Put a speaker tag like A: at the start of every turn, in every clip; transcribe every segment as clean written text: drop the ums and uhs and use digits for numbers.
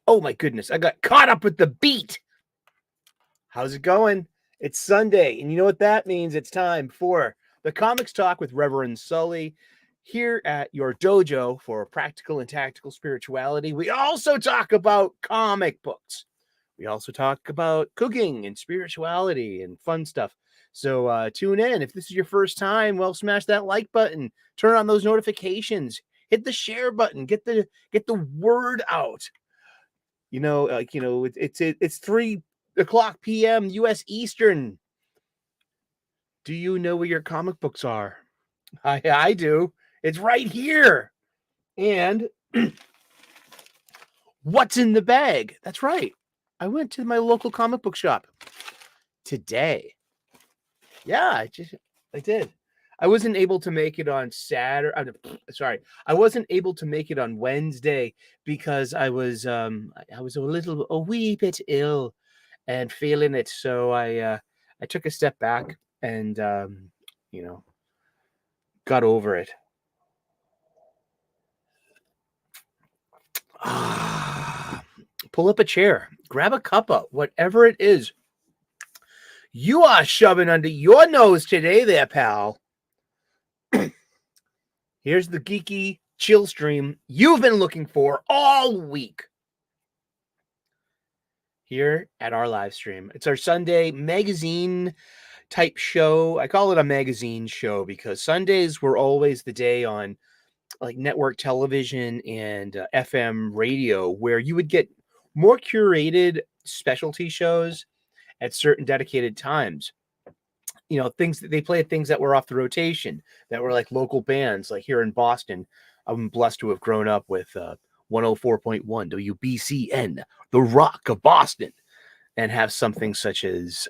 A: Oh my goodness, I got caught up with the beat. How's it going? It's Sunday, and you know what that means? It's time for the Comics Talk with Reverend Sully here at your dojo for practical and tactical spirituality. We also talk about comic books. We also talk about cooking and spirituality and fun stuff. So tune in. If this is your first time, well, smash that like button, turn on those notifications, hit the share button, get the word out. It's 3:00 p.m. U.S. Eastern. Do you know where your comic books are? I do. It's right here. And what's in the bag? That's right. I went to my local comic book shop today. Yeah, I did. I wasn't able to make it on Saturday. I wasn't able to make it on Wednesday because I was a wee bit ill and feeling it. So I took a step back and got over it. Pull up a chair, grab a cuppa, whatever it is you are shoving under your nose today there, pal. Here's the geeky chill stream you've been looking for all week here at our live stream. It's our Sunday magazine type show. I call it a magazine show because Sundays were always the day on like network television and FM radio where you would get more curated specialty shows at certain dedicated times. Things that they played, things that were off the rotation, that were like local bands. Like here in Boston, I'm blessed to have grown up with 104.1 WBCN, the Rock of Boston, and have something such as,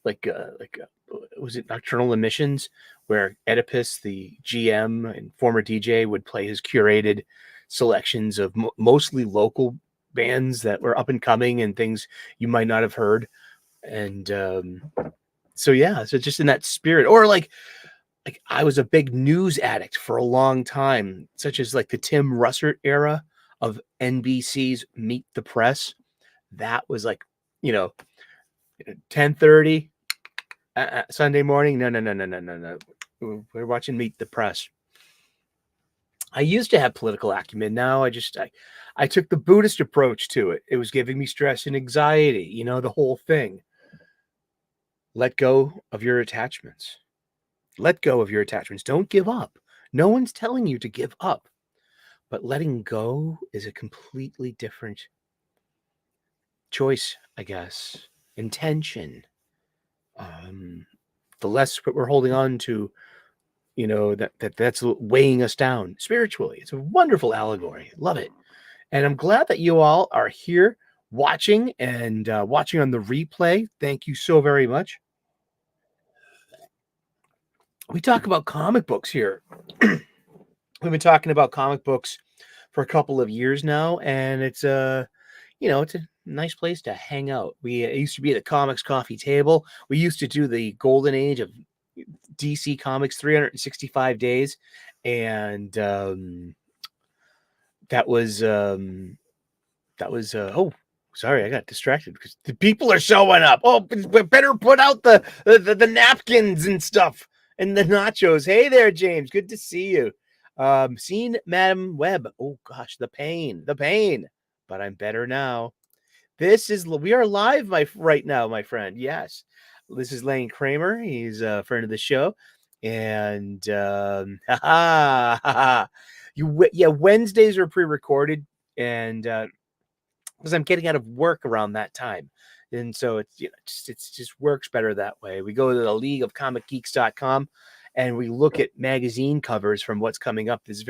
A: was it Nocturnal Emissions, where Oedipus, the GM and former DJ, would play his curated selections of mostly local bands that were up and coming and things you might not have heard. And so just in that spirit. Or like I was a big news addict for a long time, such as like the Tim Russert era of NBC's Meet the Press. That was like 10:30 Sunday morning. No. We're watching Meet the Press. I used to have political acumen. Now I took the Buddhist approach to it. It was giving me stress and anxiety, the whole thing. Let go of your attachments. Let go of your attachments. Don't give up. No one's telling you to give up. But letting go is a completely different choice, I guess. Intention. The less we're holding on to, that's weighing us down spiritually. It's a wonderful allegory. Love it. And I'm glad that you all are here watching and watching on the replay. Thank you so very much. We talk about comic books here. We've been talking about comic books for a couple of years now, and it's it's a nice place to hang out. It used to be the Comics Coffeetable. We used to do the golden age of DC Comics, 365 days, and that was sorry, I got distracted because the people are showing up. Oh, better put out the napkins and stuff and the nachos. Hey there, James. Good to see you. Seen Madam Web. Oh gosh, the pain. But I'm better now. We are live right now, my friend. Yes, this is Lane Kramer. He's a friend of the show, and Wednesdays are pre-recorded, and because I'm getting out of work around that time. And so it's just works better that way. We go to the leagueofcomicgeeks.com and we look at magazine covers from what's coming up this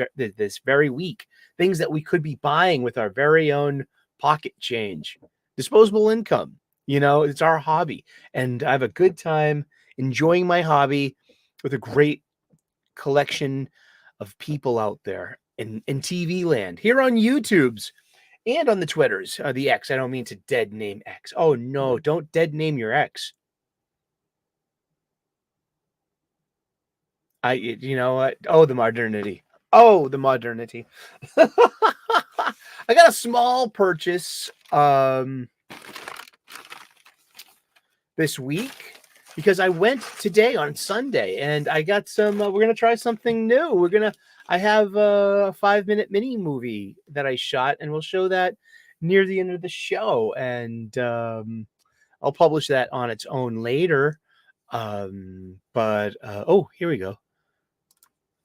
A: very week. Things that we could be buying with our very own pocket change. Disposable income. It's our hobby. And I have a good time enjoying my hobby with a great collection of people out there in TV land. Here on YouTube's and on the Twitters, the X. I don't mean to dead name X. Oh, no, don't dead name your X. You know what? Oh, the modernity. Oh, the modernity. I got a small purchase this week because I went today on Sunday and I got some. We're gonna try something new. I have a 5-minute mini movie that I shot, and we'll show that near the end of the show, and I'll publish that on its own later. Oh, here we go.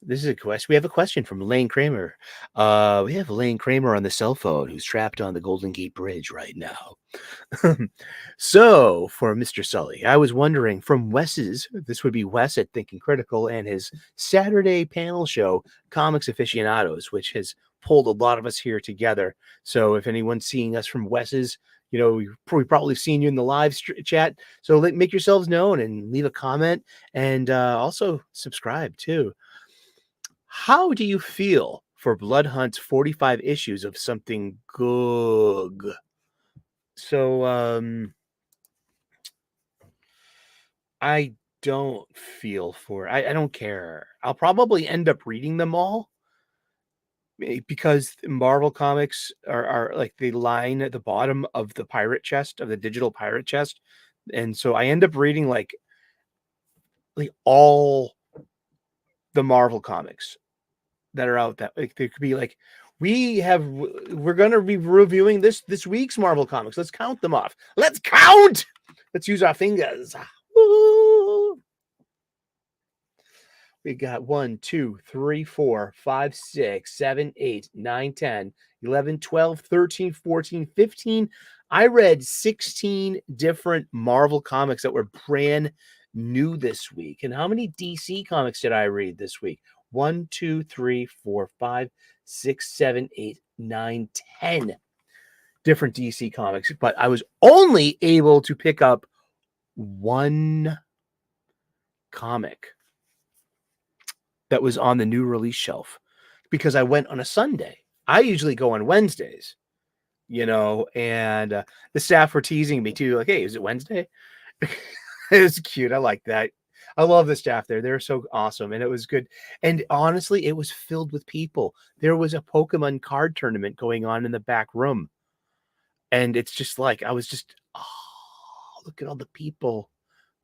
A: This is a question. We have a question from Lane Kramer. We have Lane Kramer on the cell phone who's trapped on the Golden Gate Bridge right now. So, for Mr. Sully, I was wondering from Wes's, this would be Wes at Thinking Critical, and his Saturday panel show, Comics Aficionados, which has pulled a lot of us here together. So, if anyone's seeing us from Wes's, we've probably seen you in the live chat. So, make yourselves known and leave a comment, and also subscribe too. How do you feel for Blood Hunt's 45 issues of something good? So, I don't feel for I don't care. I'll probably end up reading them all because Marvel comics are like they line at the bottom of the pirate chest, of the digital pirate chest. And so I end up reading like all the Marvel comics that are out. That like there could be like we're gonna be reviewing this week's Marvel comics. Let's count them off. Let's count. Let's use our fingers. Woo! We got 1, 2, 3, 4, 5, 6, 7, 8, 9, 10, 11, 12, 13, 14, 15. I read 16 different Marvel comics that were brand new this week. And how many DC comics did I read this week? 1, 2, 3, 4, 5, 6, 7, 8, 9, 10 different DC comics. But I was only able to pick up one comic that was on the new release shelf because I went on a Sunday. I usually go on Wednesdays, and the staff were teasing me too. Like, hey, is it Wednesday? It was cute. I like that. I love the staff there. They're so awesome. And it was good. And honestly, it was filled with people. There was a Pokemon card tournament going on in the back room. And it's just like, I was just, oh, look at all the people.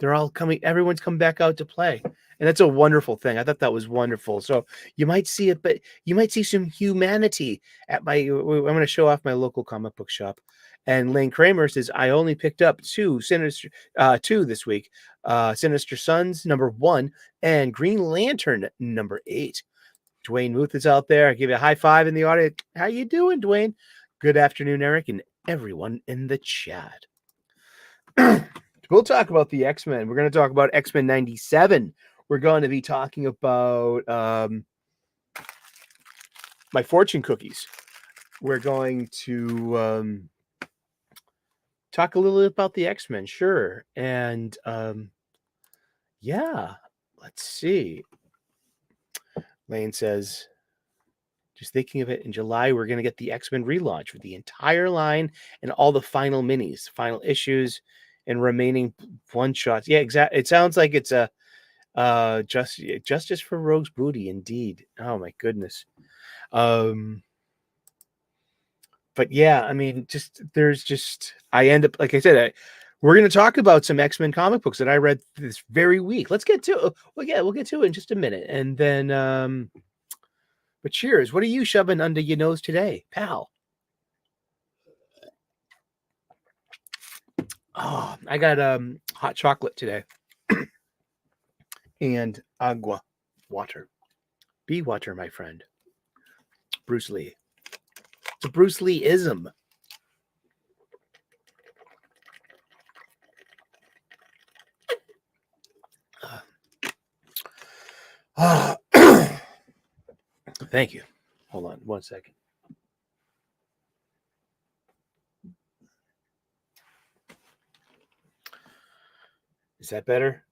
A: They're all coming. Everyone's come back out to play. And that's a wonderful thing. I thought that was wonderful. So you might see it, but you might see some humanity at I'm going to show off my local comic book shop. And Lane Kramer says, I only picked up two this week. Sinister Sons, #1, and Green Lantern, #8. Dwayne Muth is out there. I give you a high five in the audience. How you doing, Dwayne? Good afternoon, Eric, and everyone in the chat. We'll talk about the X-Men. We're going to talk about X-Men 97. We're going to be talking about my fortune cookies. We're going to talk a little bit about the X-Men, sure. And yeah, let's see. Lane says, just thinking of it, in July, we're going to get the X-Men relaunch with the entire line and all the final minis, final issues, and remaining one-shots. Yeah, exactly. It sounds like it's a justice for Rogue's Booty, indeed. Oh, my goodness. But yeah, I mean, I end up, like I said, we're going to talk about some X-Men comic books that I read this very week. Let's get to it. We'll get to it in just a minute. And then, but cheers. What are you shoving under your nose today, pal? Oh, I got hot chocolate today. And agua, water. Be water, my friend. Bruce Lee. It's a Bruce Lee-ism. Thank you. Hold on 1 second. Is that better?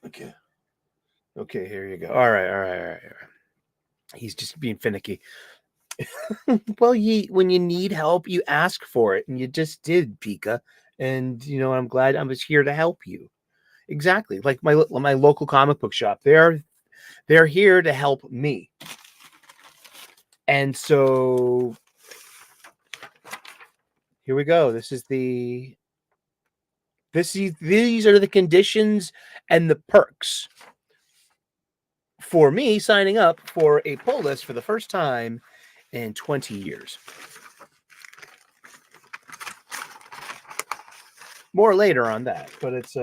A: Okay. Okay, here you go. All right. He's just being finicky. Well, when you need help, you ask for it, and you just did, Pika. And I'm glad I was here to help you. Exactly, like my local comic book shop. They're here to help me. And so here we go. These are the conditions and the perks for me signing up for a pull list for the first time in 20 years. More later on that, but it's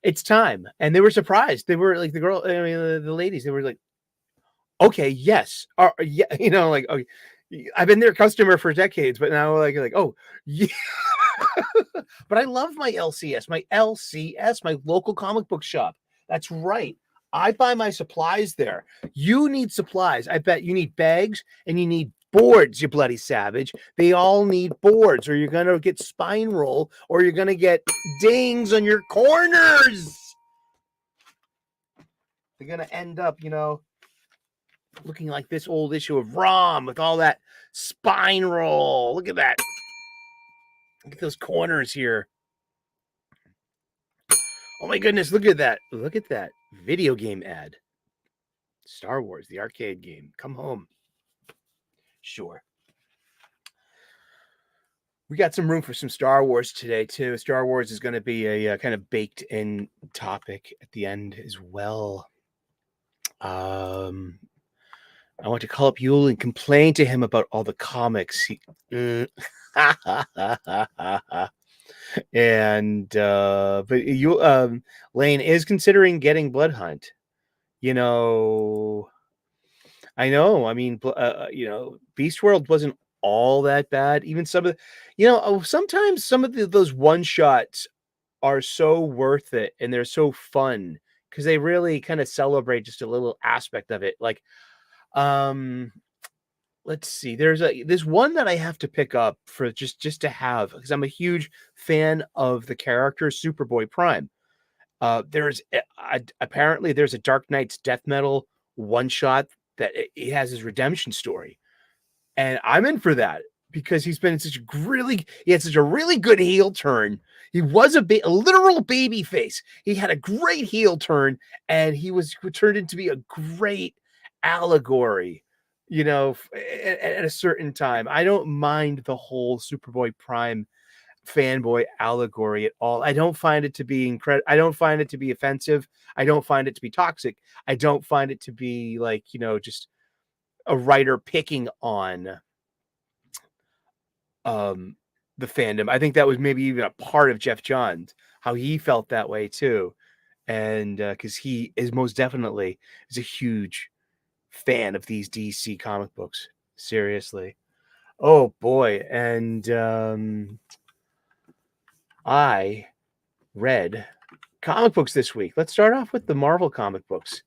A: it's time. And they were surprised. They were like the ladies, they were like, okay, yes. Yeah, like, okay, I've been their customer for decades, but now like, oh, yeah. But I love my LCS, my local comic book shop. That's right. I buy my supplies there. You need supplies. I bet you need bags and you need boards, you bloody savage. They all need boards, or you're going to get spine roll, or you're going to get dings on your corners. They're going to end up, looking like this old issue of ROM with all that spine roll. Look at that. Look at those corners here. Oh my goodness, look at that. Look at that video game ad. Star Wars, the arcade game. Come home. Sure. We got some room for some Star Wars today, too. Star Wars is going to be a kind of baked-in topic at the end as well. I want to call up Yule and complain to him about all the comics. And but you Lane is considering getting Blood Hunt. I know. I mean, Beast World wasn't all that bad. Even some of sometimes some of those one shots are so worth it, and they're so fun because they really kind of celebrate just a little aspect of it. Like, let's see. There's one that I have to pick up for just to have, because I'm a huge fan of the character Superboy Prime. Apparently there's a Dark Knight's Death Metal one shot that he has his redemption story, and I'm in for that because he had such a really good heel turn. He was a literal baby face. He had a great heel turn, and he turned into be a great allegory. At a certain time. I don't mind the whole Superboy Prime fanboy allegory at all. I don't find it to be incredible. I don't find it to be offensive. I don't find it to be toxic. I don't find it to be like, just a writer picking on the fandom. I think that was maybe even a part of Jeff Johns, how he felt that way too. And because he is most definitely a huge fan of these DC comic books. Seriously. Oh boy. And I read comic books this week. Let's start off with the Marvel comic books.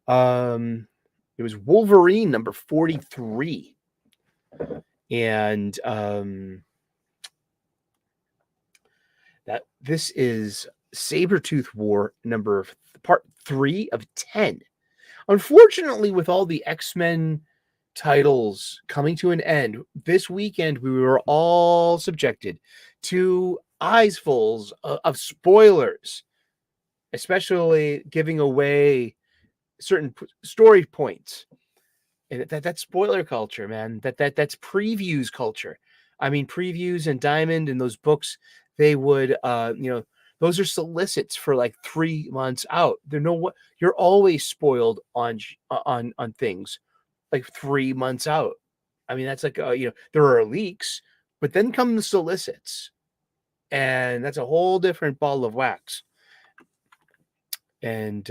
A: It was Wolverine number 43. And that this is Sabretooth War part 3 of 10. Unfortunately, with all the X-Men titles coming to an end, this weekend we were all subjected to eyesfuls of spoilers, especially giving away certain story points. And that's spoiler culture, man. That's previews culture. I mean, previews and Diamond and those books, they would those are solicits for like 3 months out. You're always spoiled on things like 3 months out. I mean, that's like there are leaks, but then come the solicits, and that's a whole different ball of wax. And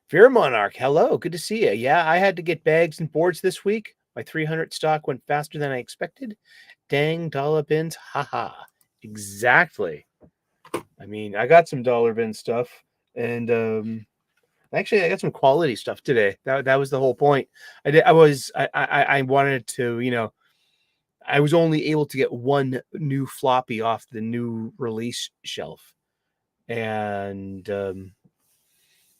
A: Fear Monarch, hello, good to see you. Yeah, I had to get bags and boards this week. My 300 stock went faster than I expected. Dang dollar bins, haha. Exactly. I mean, I got some dollar bin stuff, and actually I got some quality stuff today. That was the whole point. I wanted to, I was only able to get one new floppy off the new release shelf, and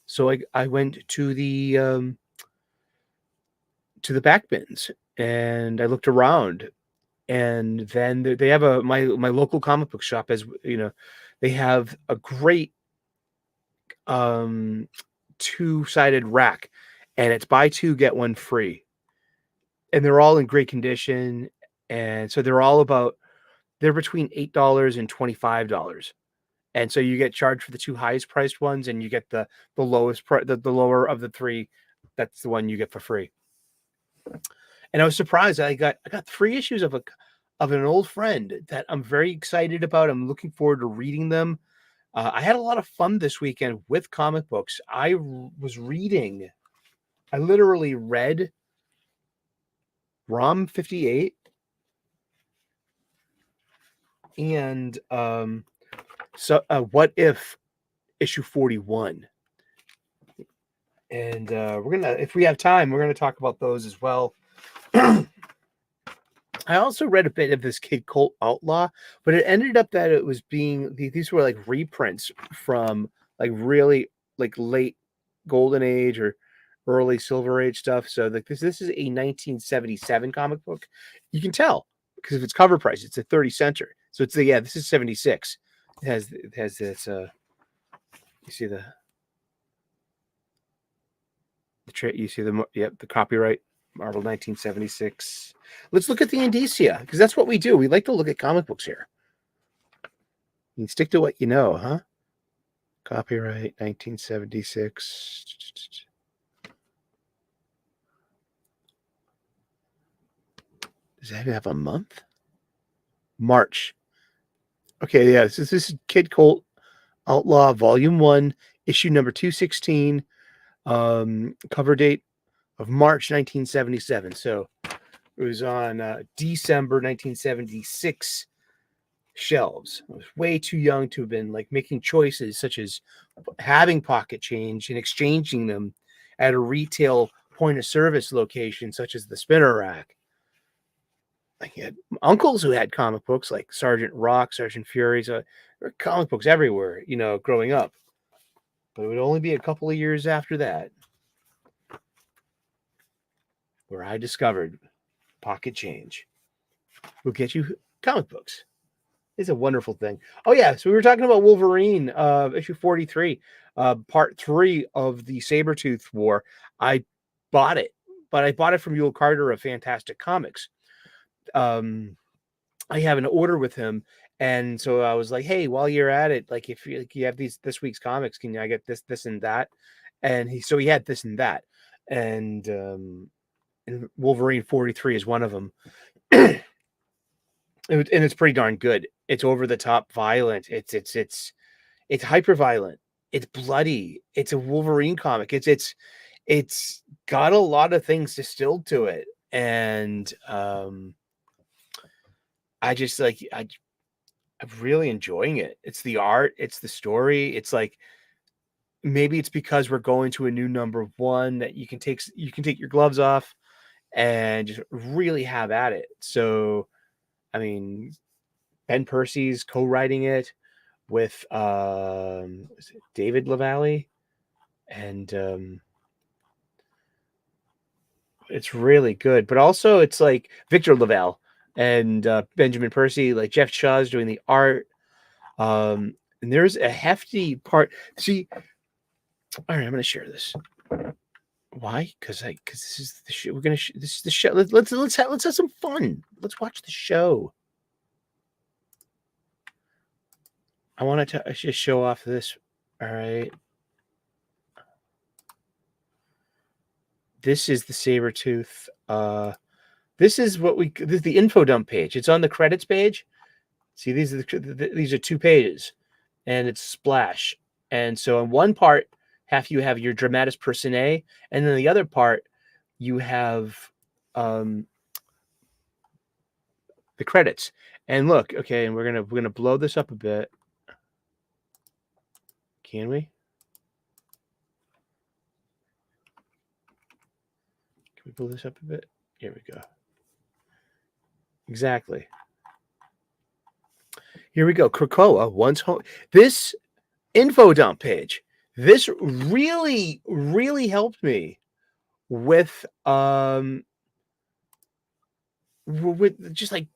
A: so I went to the back bins and I looked around. And then they have my local comic book shop, as they have a great 2-sided rack, and it's buy two, get one free. And they're all in great condition. And so they're between $8 and $25. And so you get charged for the two highest priced ones, and you get the lowest the lower of the three. That's the one you get for free. And I was surprised. I got 3 issues of an old friend that I'm very excited about. I'm looking forward to reading them. I had a lot of fun this weekend with comic books. I literally read ROM 58 and What If issue 41. And if we have time, we're gonna talk about those as well. I also read a bit of this Kid Colt Outlaw, but it ended up that it was these were like reprints from like really like late Golden Age or early Silver Age stuff. So like this is a 1977 comic book. You can tell because of its cover price. It's a 30-center. So this is 76. It has this you see the you see the copyright. Marvel 1976. Let's look at the indicia, because that's what we do. We like to look at comic books here. You can stick to what you know, huh? Copyright 1976. Does that even have a month? March. Okay, yeah. This is Kid Colt Outlaw Volume 1, issue number 216. Cover date of March 1977. So it was on December 1976 shelves. I was way too young to have been like making choices such as having pocket change and exchanging them at a retail point of service location such as the spinner rack. I had uncles who had comic books like Sergeant Rock, Sergeant Fury. So there were comic books everywhere, growing up. But it would only be a couple of years after that where I discovered pocket change will get you comic books. It's a wonderful thing. Oh, yeah. So we were talking about Wolverine, issue 43, part 3 of the Sabretooth War. I bought it, but I bought it from Yul Carter of Fantastic Comics. I have an order with him. And so I was like, hey, while you're at it, like if you have this week's comics, can I get this, and that? And he had this and that. And Wolverine 43 is one of them. And it's pretty darn good. It's over the top violent. It's hyper violent. It's bloody. It's a Wolverine comic. It's got a lot of things distilled to it. And I'm really enjoying it. It's the art, it's the story. It's like maybe it's because we're going to a new number 1 that you can take your gloves off and just really have at it. So, I mean, Ben Percy's co-writing it with David LaValle, and it's really good. But also, it's like Victor LaValle and Benjamin Percy, like Jeff Shaw's doing the art. And there's a hefty part. See, all right, I'm going to share this. Why? Because this is the show. This is the show. Let's have some fun. Let's watch the show. I want to just show off this. All right. This is the Sabretooth. This is this is the info dump page. It's on the credits page. See, these are 2 pages, and it's splash. And so on one part, you have your dramatis personae, and then the other part, you have the credits. And look, okay, and we're gonna blow this up a bit. Can we? Can we blow this up a bit? Here we go. Exactly. Here we go. Krakoa once home. This info dump page. This really, really helped me with just like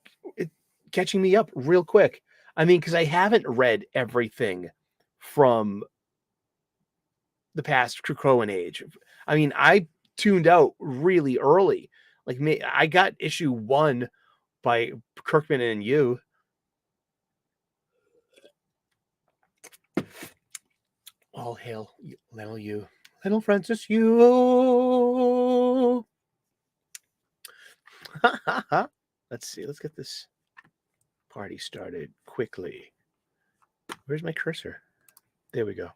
A: catching me up real quick. I mean, because I haven't read everything from the past Krakoan age. I mean, I tuned out really early. Like me, I got issue 1 by Kirkman and you. All hail little you, little Francis you. Let's see. Let's get this party started quickly. Where's my cursor? There we go.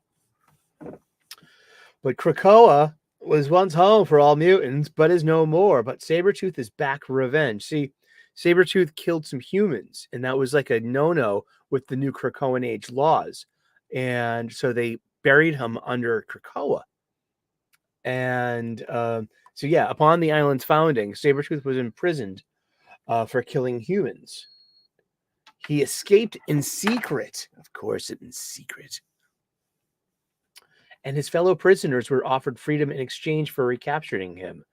A: But Krakoa was once home for all mutants, but is no more. But Sabretooth is back for revenge. See, Sabretooth killed some humans, and that was like a no-no with the new Krakoan Age laws. And so they buried him under Krakoa. And so, yeah, upon the island's founding, Sabretooth was imprisoned for killing humans. He escaped in secret. Of course, in secret. And his fellow prisoners were offered freedom in exchange for recapturing him.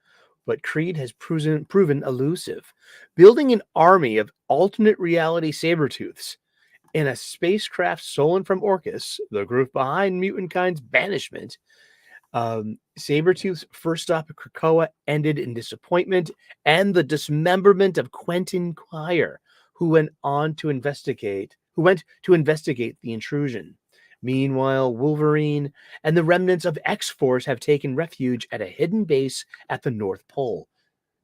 A: But Creed has proven elusive, building an army of alternate reality Sabretooths in a spacecraft stolen from Orcus, the group behind mutant-kind's banishment. Sabretooth's first stop at Krakoa ended in disappointment and the dismemberment of Quentin Quire, who went to investigate the intrusion. Meanwhile, Wolverine and the remnants of X-Force have taken refuge at a hidden base at the North Pole.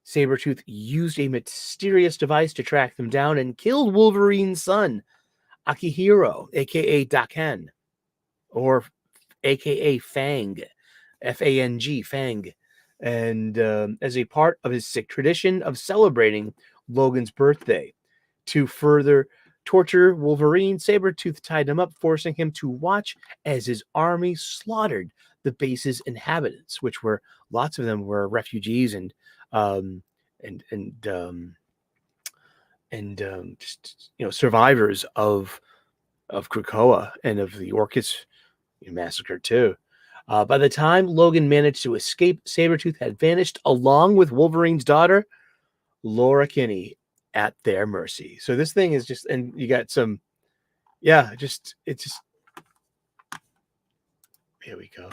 A: Sabretooth used a mysterious device to track them down and killed Wolverine's son, Akihiro, a.k.a. Daken, or a.k.a. Fang, F-A-N-G, Fang, and as a part of his sick tradition of celebrating Logan's birthday. To further torture Wolverine, Sabretooth tied him up, forcing him to watch as his army slaughtered the base's inhabitants, which were lots of them were refugees and just survivors of Krakoa and of the Orcus massacre too. By the time Logan managed to escape, Sabretooth had vanished along with Wolverine's daughter, Laura Kinney, at their mercy. So this thing is just, and you got some, here we go.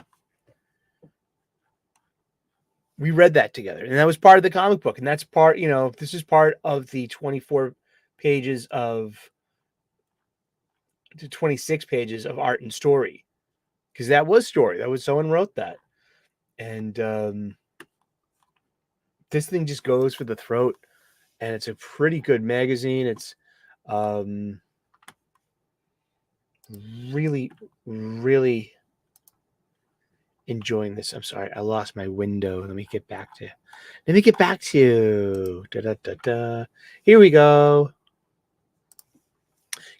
A: We read that together, and that was part of the comic book, and that's part, this is part of the 24 pages of, to 26 pages of art and story, because that was story. That was, someone wrote that. And this thing just goes for the throat. And it's a pretty good magazine. It's really, really enjoying this. I'm sorry, I lost my window. Let me get back to. Here we go.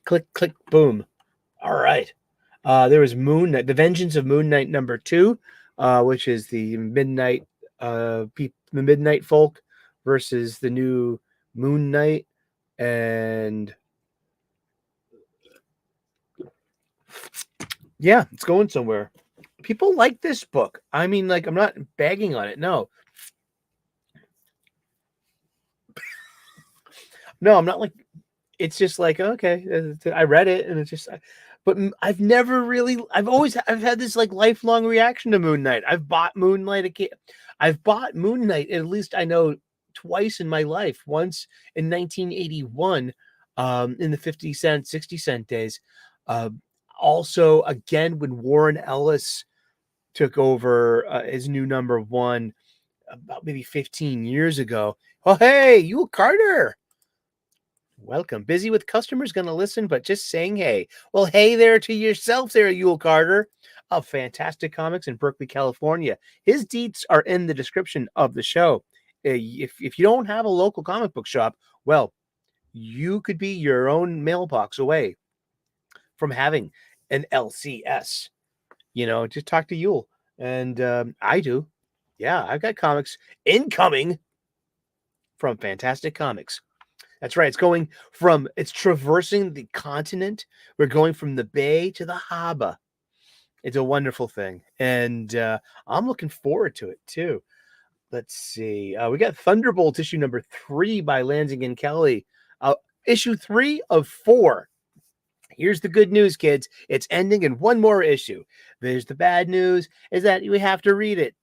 A: Click, click, boom. All right. There was Moon Knight, The Vengeance of Moon Knight #2, which is the Midnight Folk versus the new Moon Knight. And yeah, it's going somewhere. People like this book. I mean, like, I'm not bagging on it. No, I'm not like, it's just like, okay, I read it and it's just, but I've always had this like lifelong reaction to Moon Knight. I've bought Moon Knight at least, I know, twice in my life. Once in 1981, in the 50-cent, 60-cent days. Also, again, when Warren Ellis took over his new #1 about maybe 15 years ago. Oh, hey, Yule Carter. Welcome. Busy with customers, going to listen, but just saying hey. Well, hey there to yourself there, Yule Carter, of Fantastic Comics in Berkeley, California. His deets are in the description of the show. If you don't have a local comic book shop, well, you could be your own mailbox away from having an LCS. Just talk to Yule. And I do. Yeah, I've got comics incoming from Fantastic Comics. That's right. It's traversing the continent. We're going from the Bay to the Harbor. It's a wonderful thing. And I'm looking forward to it too. Let's see. We got Thunderbolt issue #3 by Lansing and Kelly. Issue 3 of 4. Here's the good news, kids. It's ending in one more issue. There's the bad news, is that we have to read it.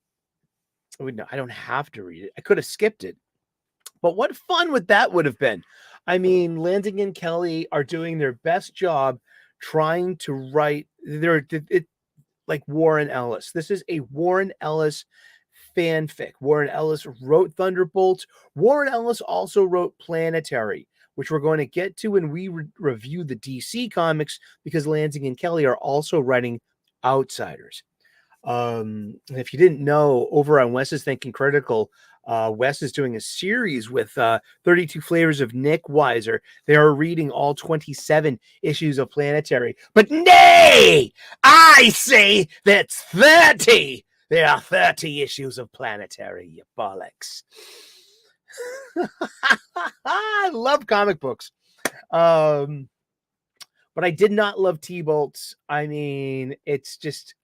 A: no, I don't have to read it. I could have skipped it. But what fun would that would have been? I mean, Lansing and Kelly are doing their best job trying to write like Warren Ellis. This is a Warren Ellis fanfic. Warren Ellis wrote Thunderbolts. Warren Ellis also wrote Planetary, which we're going to get to when we review the DC comics, because Lansing and Kelly are also writing Outsiders. If you didn't know, over on Wes's Thinking Critical, Wes is doing a series with 32 Flavors of Nick Weiser. They are reading all 27 issues of Planetary. But nay, I say that's 30. There are 30 issues of Planetary, you bollocks. I love comic books. But I did not love T-Bolts. I mean, it's just...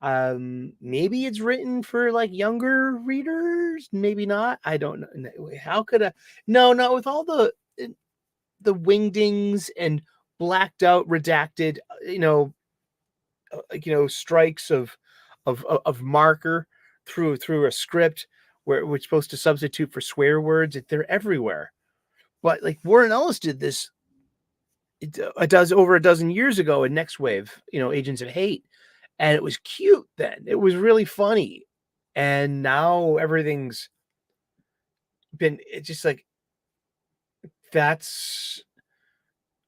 A: maybe it's written for like younger readers, maybe not. I don't know. How could I? No, with all the wingdings and blacked out, redacted, strikes of marker through a script where we're supposed to substitute for swear words. They're everywhere. But like Warren Ellis did this, it does over a dozen years ago in Next Wave, Agents of Hate. And it was cute then. It was really funny. And now everything's been, it's just like, that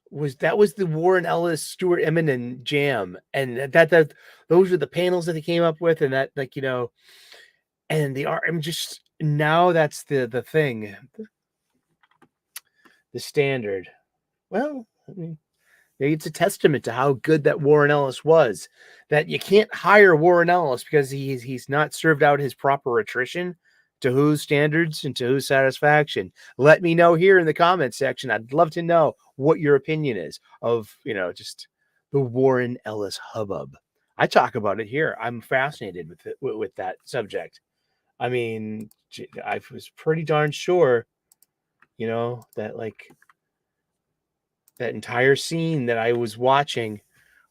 A: was the Warren Ellis, Stuart Eminem jam. And that those were the panels that they came up with. And that, like, and the art, I'm just, now that's the thing. The standard. Well, I mean, it's a testament to how good that Warren Ellis was, that you can't hire Warren Ellis because he's not served out his proper attrition, to whose standards and to whose satisfaction. Let me know here in the comments section. I'd love to know what your opinion is of, just the Warren Ellis hubbub. I talk about it here. I'm fascinated with that subject. I mean, I was pretty darn sure, that like, that entire scene that I was watching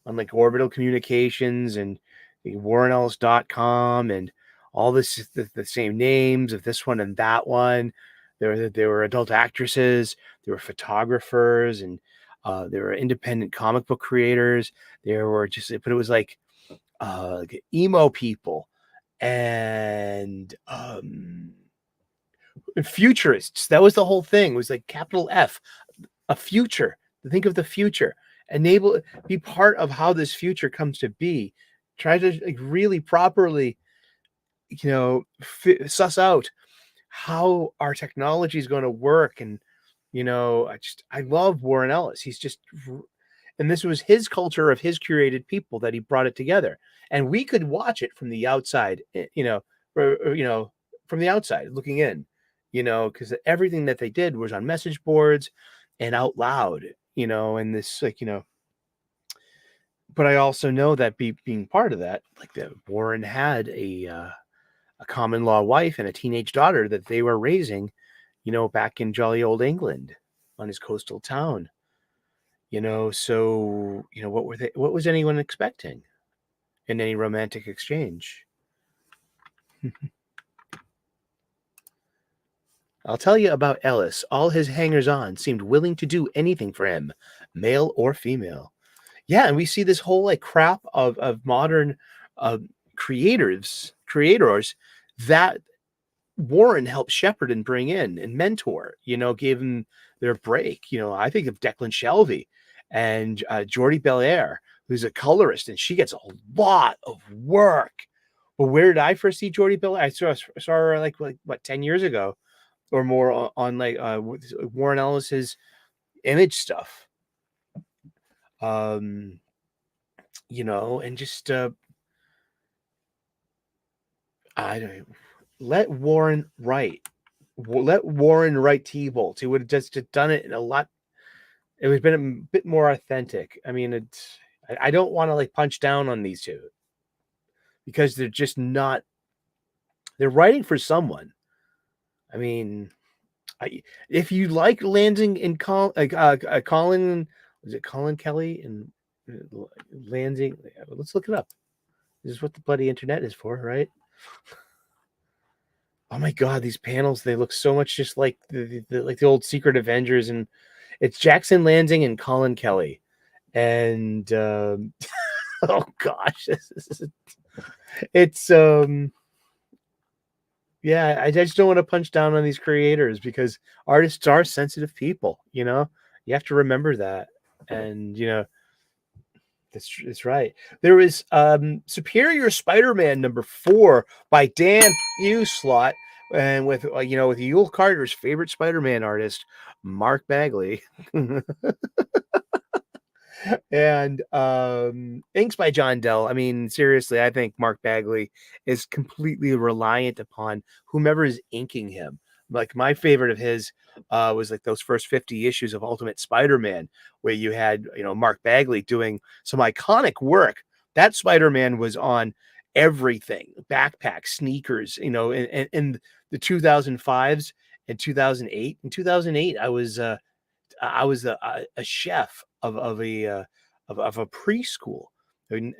A: on like Orbital Communications and WarrenEllis.com and all this, the same names of this one and that one. There were adult actresses, there were photographers, and there were independent comic book creators. There were but it was like emo people and futurists. That was the whole thing. It was like capital F, a future. Think of the future. Be part of how this future comes to be. Try to like really properly, suss out how our technology is going to work. And, I love Warren Ellis. He's just, and this was his culture of his curated people that he brought it together. And we could watch it from the outside, from the outside looking in, because everything that they did was on message boards and out loud, and this but I also know that being part of that, like that Warren had a common law wife and a teenage daughter that they were raising, back in jolly old England on his coastal town, so, what was anyone expecting in any romantic exchange? I'll tell you about Ellis. All his hangers-on seemed willing to do anything for him, male or female. Yeah, and we see this whole like crap of modern creators that Warren helped shepherd and bring in and mentor, gave them their break. I think of Declan Shelby and Jordi Belair, who's a colorist, and she gets a lot of work. But where did I first see Jordi Belair? I saw her like 10 years ago or more on like Warren Ellis's Image stuff. And just I don't let Warren write. Let Warren write T-Bolts. He would have just done it in a lot. It would have been a bit more authentic. I mean, I don't want to like punch down on these two because they're just not. They're writing for someone. I mean, if you like Lansing and Colin, was it Colin Kelly and Lansing? Let's look it up. This is what the bloody internet is for, right? Oh my God, these panels, they look so much just like like the old Secret Avengers, and it's Jackson Lansing and Colin Kelly. And oh gosh, it's yeah, I just don't want to punch down on these creators because artists are sensitive people, you know? You have to remember that. And that's right. There was Superior Spider-Man #4 by Dan Slott, and with with Yule Carter's favorite Spider-Man artist, Mark Bagley. And inks by John Dell. I mean, seriously, I think Mark Bagley is completely reliant upon whomever is inking him. Like my favorite of his was like those first 50 issues of Ultimate Spider-Man, where you had Mark Bagley doing some iconic work. That Spider-Man was on everything, backpacks, sneakers, in the 2005s and 2008. In 2008, I was a chef of a preschool,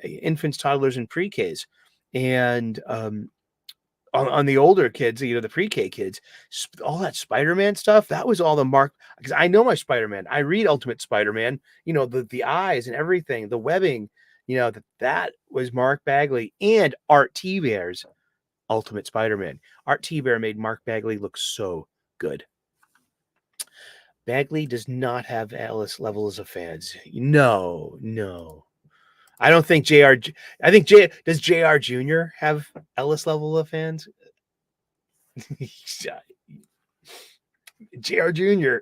A: infants, toddlers, and pre-Ks, and on the older kids, the pre-K kids, all that Spider-Man stuff, that was all the Mark, because I know my Spider-Man. I read Ultimate Spider-Man, the eyes and everything, the webbing, that was Mark Bagley and Art T. Bear's Ultimate Spider-Man. Art T. Bear made Mark Bagley look so good. Bagley does not have Alice levels of fans. No. I don't think I think does JR Jr. have Ellis level of fans? JR Jr.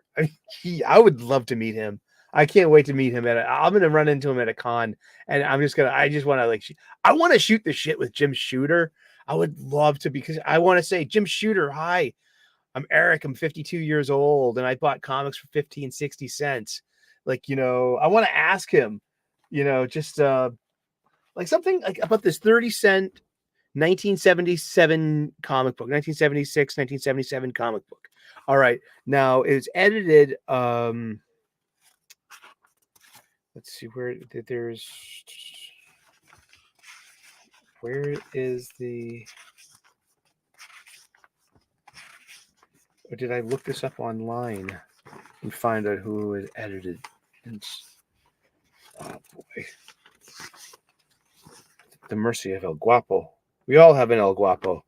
A: I would love to meet him. I can't wait to meet him I'm gonna run into him at a con, and I just want to I want to shoot the shit with Jim Shooter. I would love to, because I want to say, Jim Shooter, hi. I'm Eric. I'm 52 years old, and I bought comics for 50 and 60 cents. I want to ask him, just like something like about this 30-cent 1977 comic book, 1976, 1977 comic book. All right. Now it's edited. Let's see where is the, or did I look this up online and find out who it edited? Oh boy. The mercy of El Guapo. We all have an El Guapo.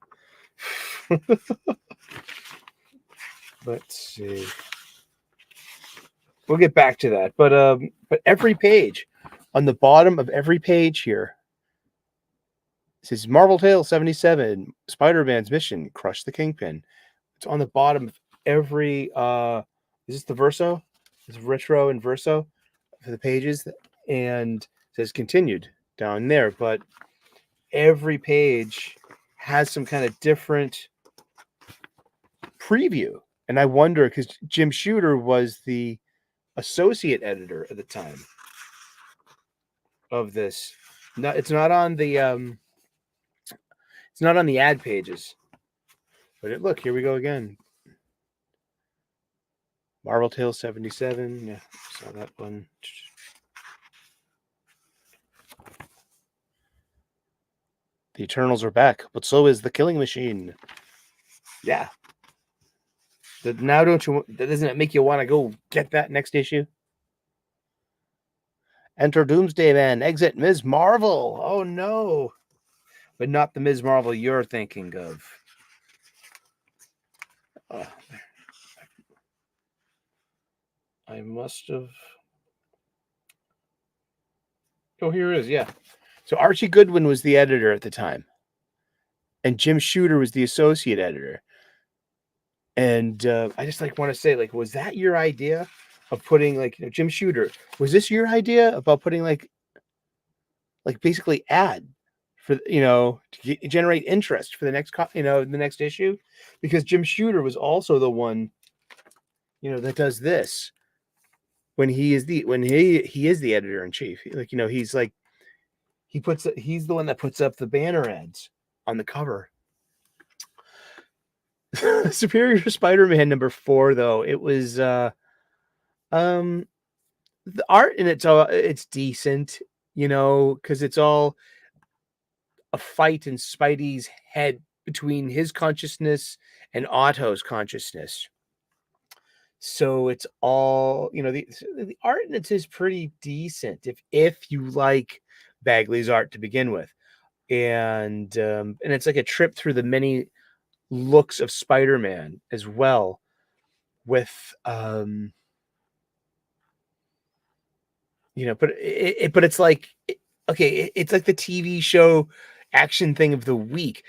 A: Let's see. We'll get back to that. But every page, on the bottom of every page here, it says Marvel Tale 77, Spider-Man's mission, crush the Kingpin. It's on the bottom of every is this the verso? It's retro and verso for the pages, and it says continued down there, but every page has some kind of different preview. And I wonder, because Jim Shooter was the associate editor at the time of this. No, it's not on the ad pages. But look, here we go again. Marvel Tale 77. Yeah, saw that one. The Eternals are back, but so is the Killing Machine. Yeah. Now doesn't it make you want to go get that next issue? Enter Doomsday Man, exit Ms. Marvel. Oh no. But not the Ms. Marvel you're thinking of. I must have. Oh, here it is. Yeah. So Archie Goodwin was the editor at the time, and Jim Shooter was the associate editor. And I just want to say, was that your idea of putting Jim Shooter? Was this your idea about putting basically ad for to generate interest for the next the next issue? Because Jim Shooter was also the one that does this when he is the editor in chief. He's the one that puts up the banner ads on the cover. Superior Spider-Man #4, though, it was the art in it's decent, because it's all a fight in Spidey's head between his consciousness and Otto's consciousness. So it's all, the art in it is pretty decent if you like Bagley's art to begin with. And it's like a trip through the many looks of Spider-Man as well, with but it's like, okay, it's like the TV show action thing of the week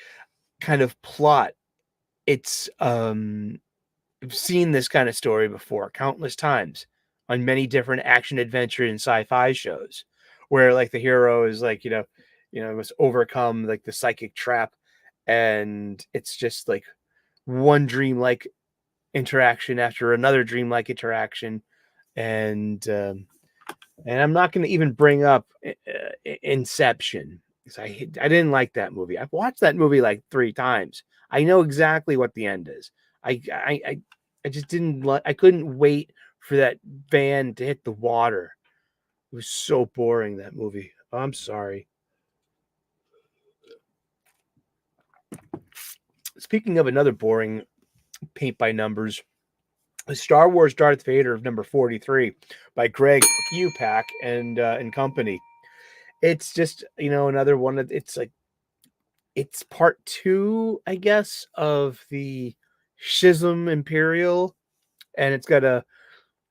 A: kind of plot. It's I've seen this kind of story before countless times on many different action adventure and sci-fi shows, where like the hero is like, must overcome like the psychic trap, and it's just like one dreamlike interaction after another dreamlike interaction. And I'm not going to even bring up Inception, because I didn't like that movie. I've watched that movie like 3 times. I know exactly what the end is. I just didn't like. I couldn't wait for that van to hit the water. It was so boring, that movie. Oh, I'm sorry. Speaking of another boring paint by numbers, the Star Wars Darth Vader of number 43 by Greg Upak and company. It's just, another one of, it's part 2, I guess, of the Schism Imperial, and it's got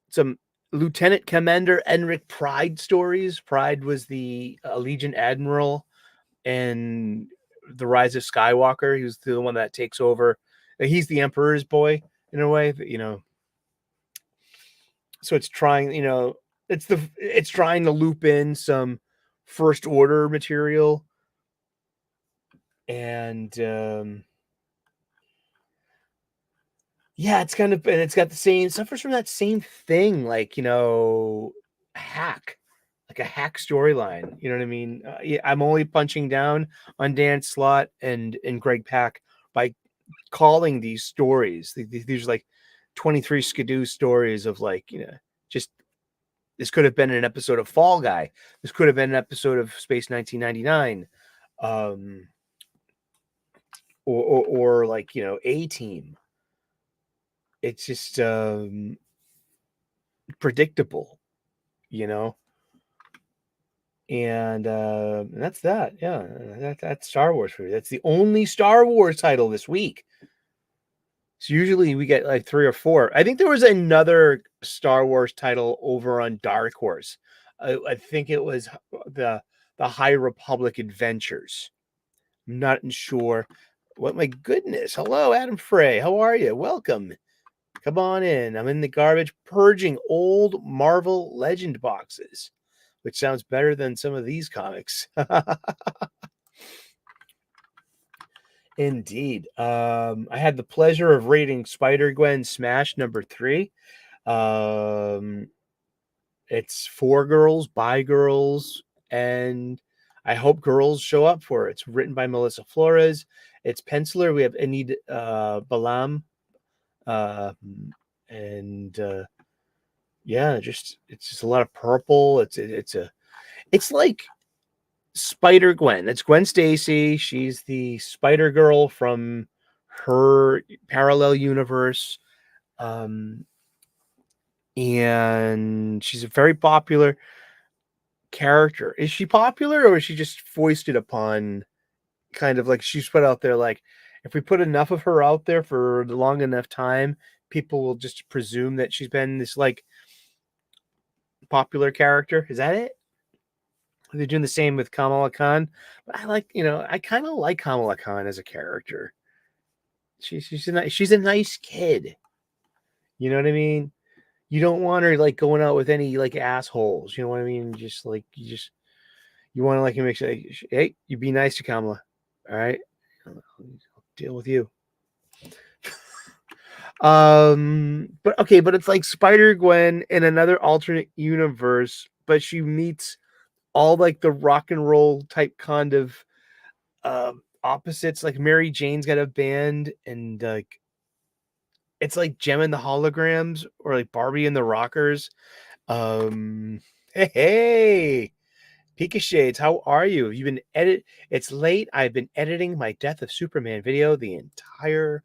A: some Lieutenant Commander Enric Pride stories. Pride was the Legion Admiral and the Rise of Skywalker. He was the one that takes over. He's the Emperor's boy in a way, so it's trying, it's trying to loop in some First Order material, and yeah, it's kind of, and it's got the same suffers from that same thing, like hack, like a hack storyline. You know what I mean? Yeah, I'm only punching down on Dan Slott and Greg Pak by calling these stories. These are like 23 skidoo stories of like, just, this could have been an episode of Fall Guy. This could have been an episode of Space 1999, or like, A-Team. It's just predictable, and that's that. Yeah, that's Star Wars for you. That's the only Star Wars title this week. So usually we get like 3 or 4. I think there was another Star Wars title over on Dark Horse. I think it was the High Republic Adventures. I'm not sure. What, my goodness. Hello, Adam Frey. How are you? Welcome. Come on in. I'm in the garbage purging old Marvel Legend boxes, which sounds better than some of these comics. Indeed. I had the pleasure of rating Spider-Gwen Smash number 3. It's for girls, by girls, and I hope girls show up for it. It's written by Melissa Flores. It's penciler. We have Enid Balam. And yeah, it's just a lot of purple. It's like Spider-Gwen. It's Gwen Stacy. She's the Spider Girl from her parallel universe. And she's a very popular character. Is she popular, or is she just foisted upon, kind of like she's put out there, like, if we put enough of her out there for a long enough time, people will just presume that she's been this like popular character? Is that it? They're doing the same with Kamala Khan. But I kind of like Kamala Khan as a character. She's a nice kid. You know what I mean? You don't want her like going out with any like assholes. You know what I mean? Just like you want to like make sure, hey, you be nice to Kamala. All right, I'll deal with you. But okay, but it's like Spider-Gwen in another alternate universe, but she meets all like the rock and roll type kind of opposites. Like Mary Jane's got a band, and like it's like Gem and the Holograms, or like Barbie and the Rockers. Hey, Pika Shades, how are you? You've been It's late. I've been editing my Death of Superman video the entire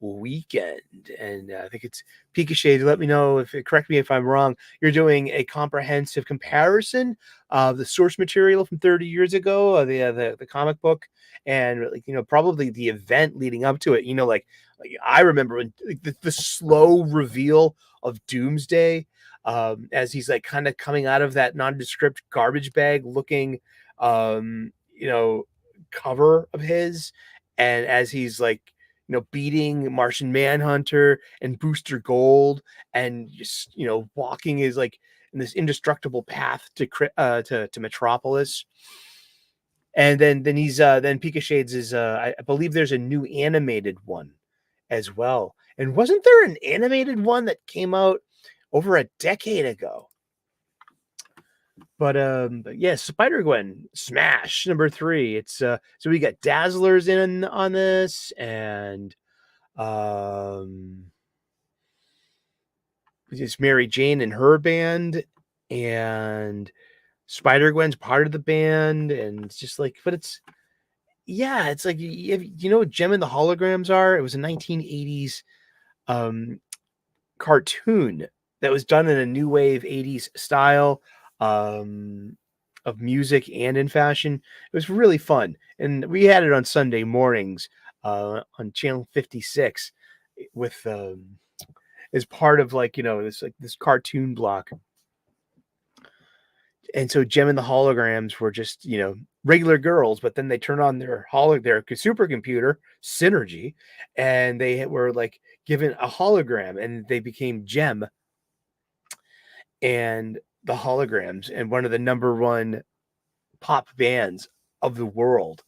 A: weekend, and I think it's Pika Shades. Let me know correct me if I'm wrong. You're doing a comprehensive comparison of the source material from 30 years ago, the comic book, and probably the event leading up to it. Like I remember when the slow reveal of Doomsday, as he's like kind of coming out of that nondescript garbage bag looking, cover of his, and as he's like beating Martian Manhunter and Booster Gold, and just walking is like in this indestructible path to Metropolis. And then he's then Pika Shades is I believe there's a new animated one as well. And wasn't there an animated one that came out over a decade ago? But yeah, Spider-Gwen smash number 3. It's so we got Dazzlers in on this, and it's Mary Jane and her band, and Spider-Gwen's part of the band, and it's just like, but it's like, you know what Gem and the Holograms are? It was a 1980s cartoon that was done in a new wave 80s style of music and in fashion. It was really fun, and we had it on Sunday mornings on channel 56 with as part of this cartoon block. And so Gem and the Holograms were just regular girls, but then they turn on their supercomputer Synergy, and they were like given a hologram, and they became Gem and the Holograms, and one of the number 1 pop bands of the world.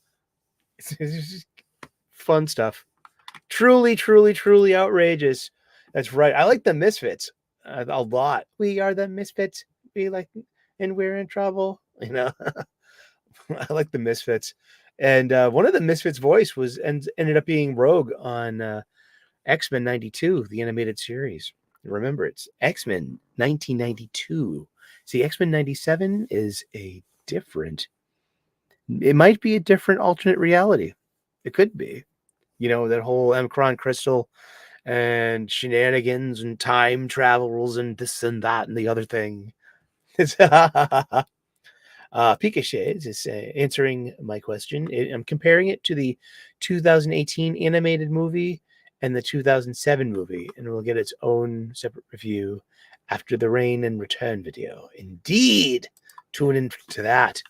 A: It's just fun stuff. Truly, truly, truly outrageous. That's right. I like the Misfits a lot. We are the Misfits. We like, and we're in trouble. I like the Misfits. And one of the Misfits' voice ended up being Rogue on X-Men 92, the animated series. Remember, it's X-Men 1992. See, X-Men 97 is it might be a different alternate reality. It could be. That whole Omicron crystal and shenanigans and time travels and this and that and the other thing. Pika Shades is answering my question. I'm comparing it to the 2018 animated movie and the 2007 movie, and we'll get its own separate review after the Rain and Return video. Indeed, tune in to that.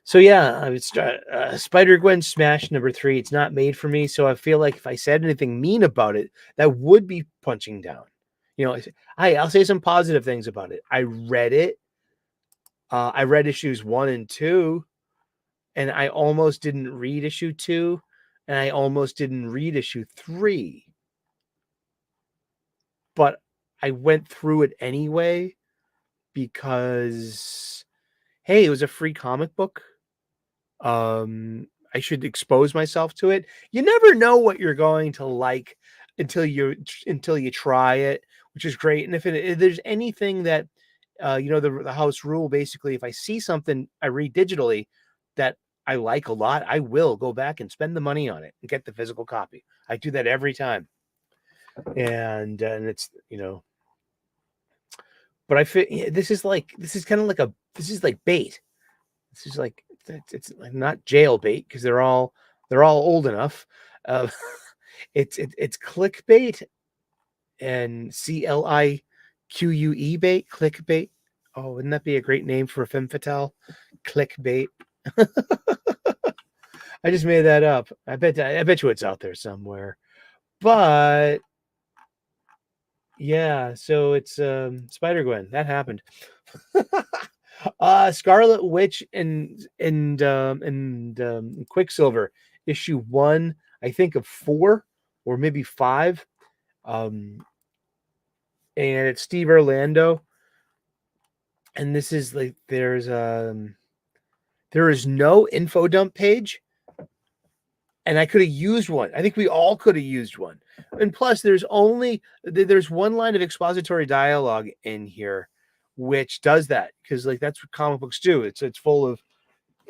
A: So yeah, I would start Spider-Gwen smash number 3. It's not made for me, so I feel like if I said anything mean about it, that would be punching down. I'll say some positive things about it. I read it. I read issues 1 and 2, and I almost didn't read issue 2, and I almost didn't read issue 3. But I went through it anyway because, hey, it was a free comic book. I should expose myself to it. You never know what you're going to like until you try it, which is great. And if there's anything that the house rule, basically, if I see something I read digitally that I like a lot, I will go back and spend the money on it and get the physical copy. I do that every time. And it's but I feel this is like bait. This is like, it's like not jail bait, because they're all old enough. It's clickbait and CLIQUE bait. Clickbait. Oh, wouldn't that be a great name for a femme fatale? Clickbait. I just made that up. I bet you it's out there somewhere. But yeah, so it's Spider-Gwen. That happened. Scarlet Witch and Quicksilver, issue 1, I think, of 4 or maybe 5. And it's Steve Orlando. And this is like, there is no info dump page. And I could have used one. I think we all could have used one. And plus, there's one line of expository dialogue in here, which does that, because like that's what comic books do. It's full of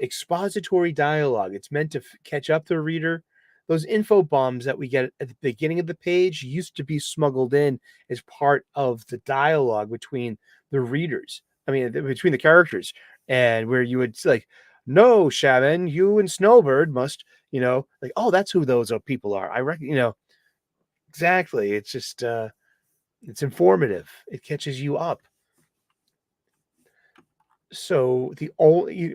A: expository dialogue. It's meant to catch up to the reader. Those info bombs that we get at the beginning of the page used to be smuggled in as part of the dialogue between the readers. I mean, between the characters, and where you would like, no, Shaman, you and Snowbird must, like, oh, that's who those people are. I reckon, exactly. It's just, it's informative. It catches you up. So the only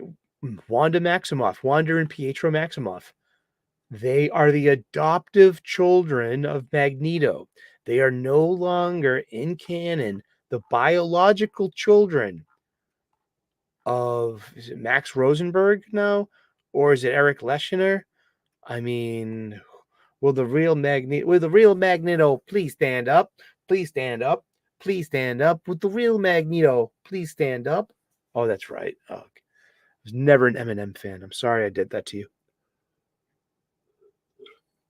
A: Wanda and Pietro Maximoff, they are the adoptive children of Magneto. They are no longer in canon the biological children of, is it Max Rosenberg now? Or is it Eric Leschner? I mean, will the real Magneto please stand up? Please stand up. Please stand up. With the real Magneto, please stand up. Oh, that's right. Oh, I was never an Eminem fan. I'm sorry I did that to you.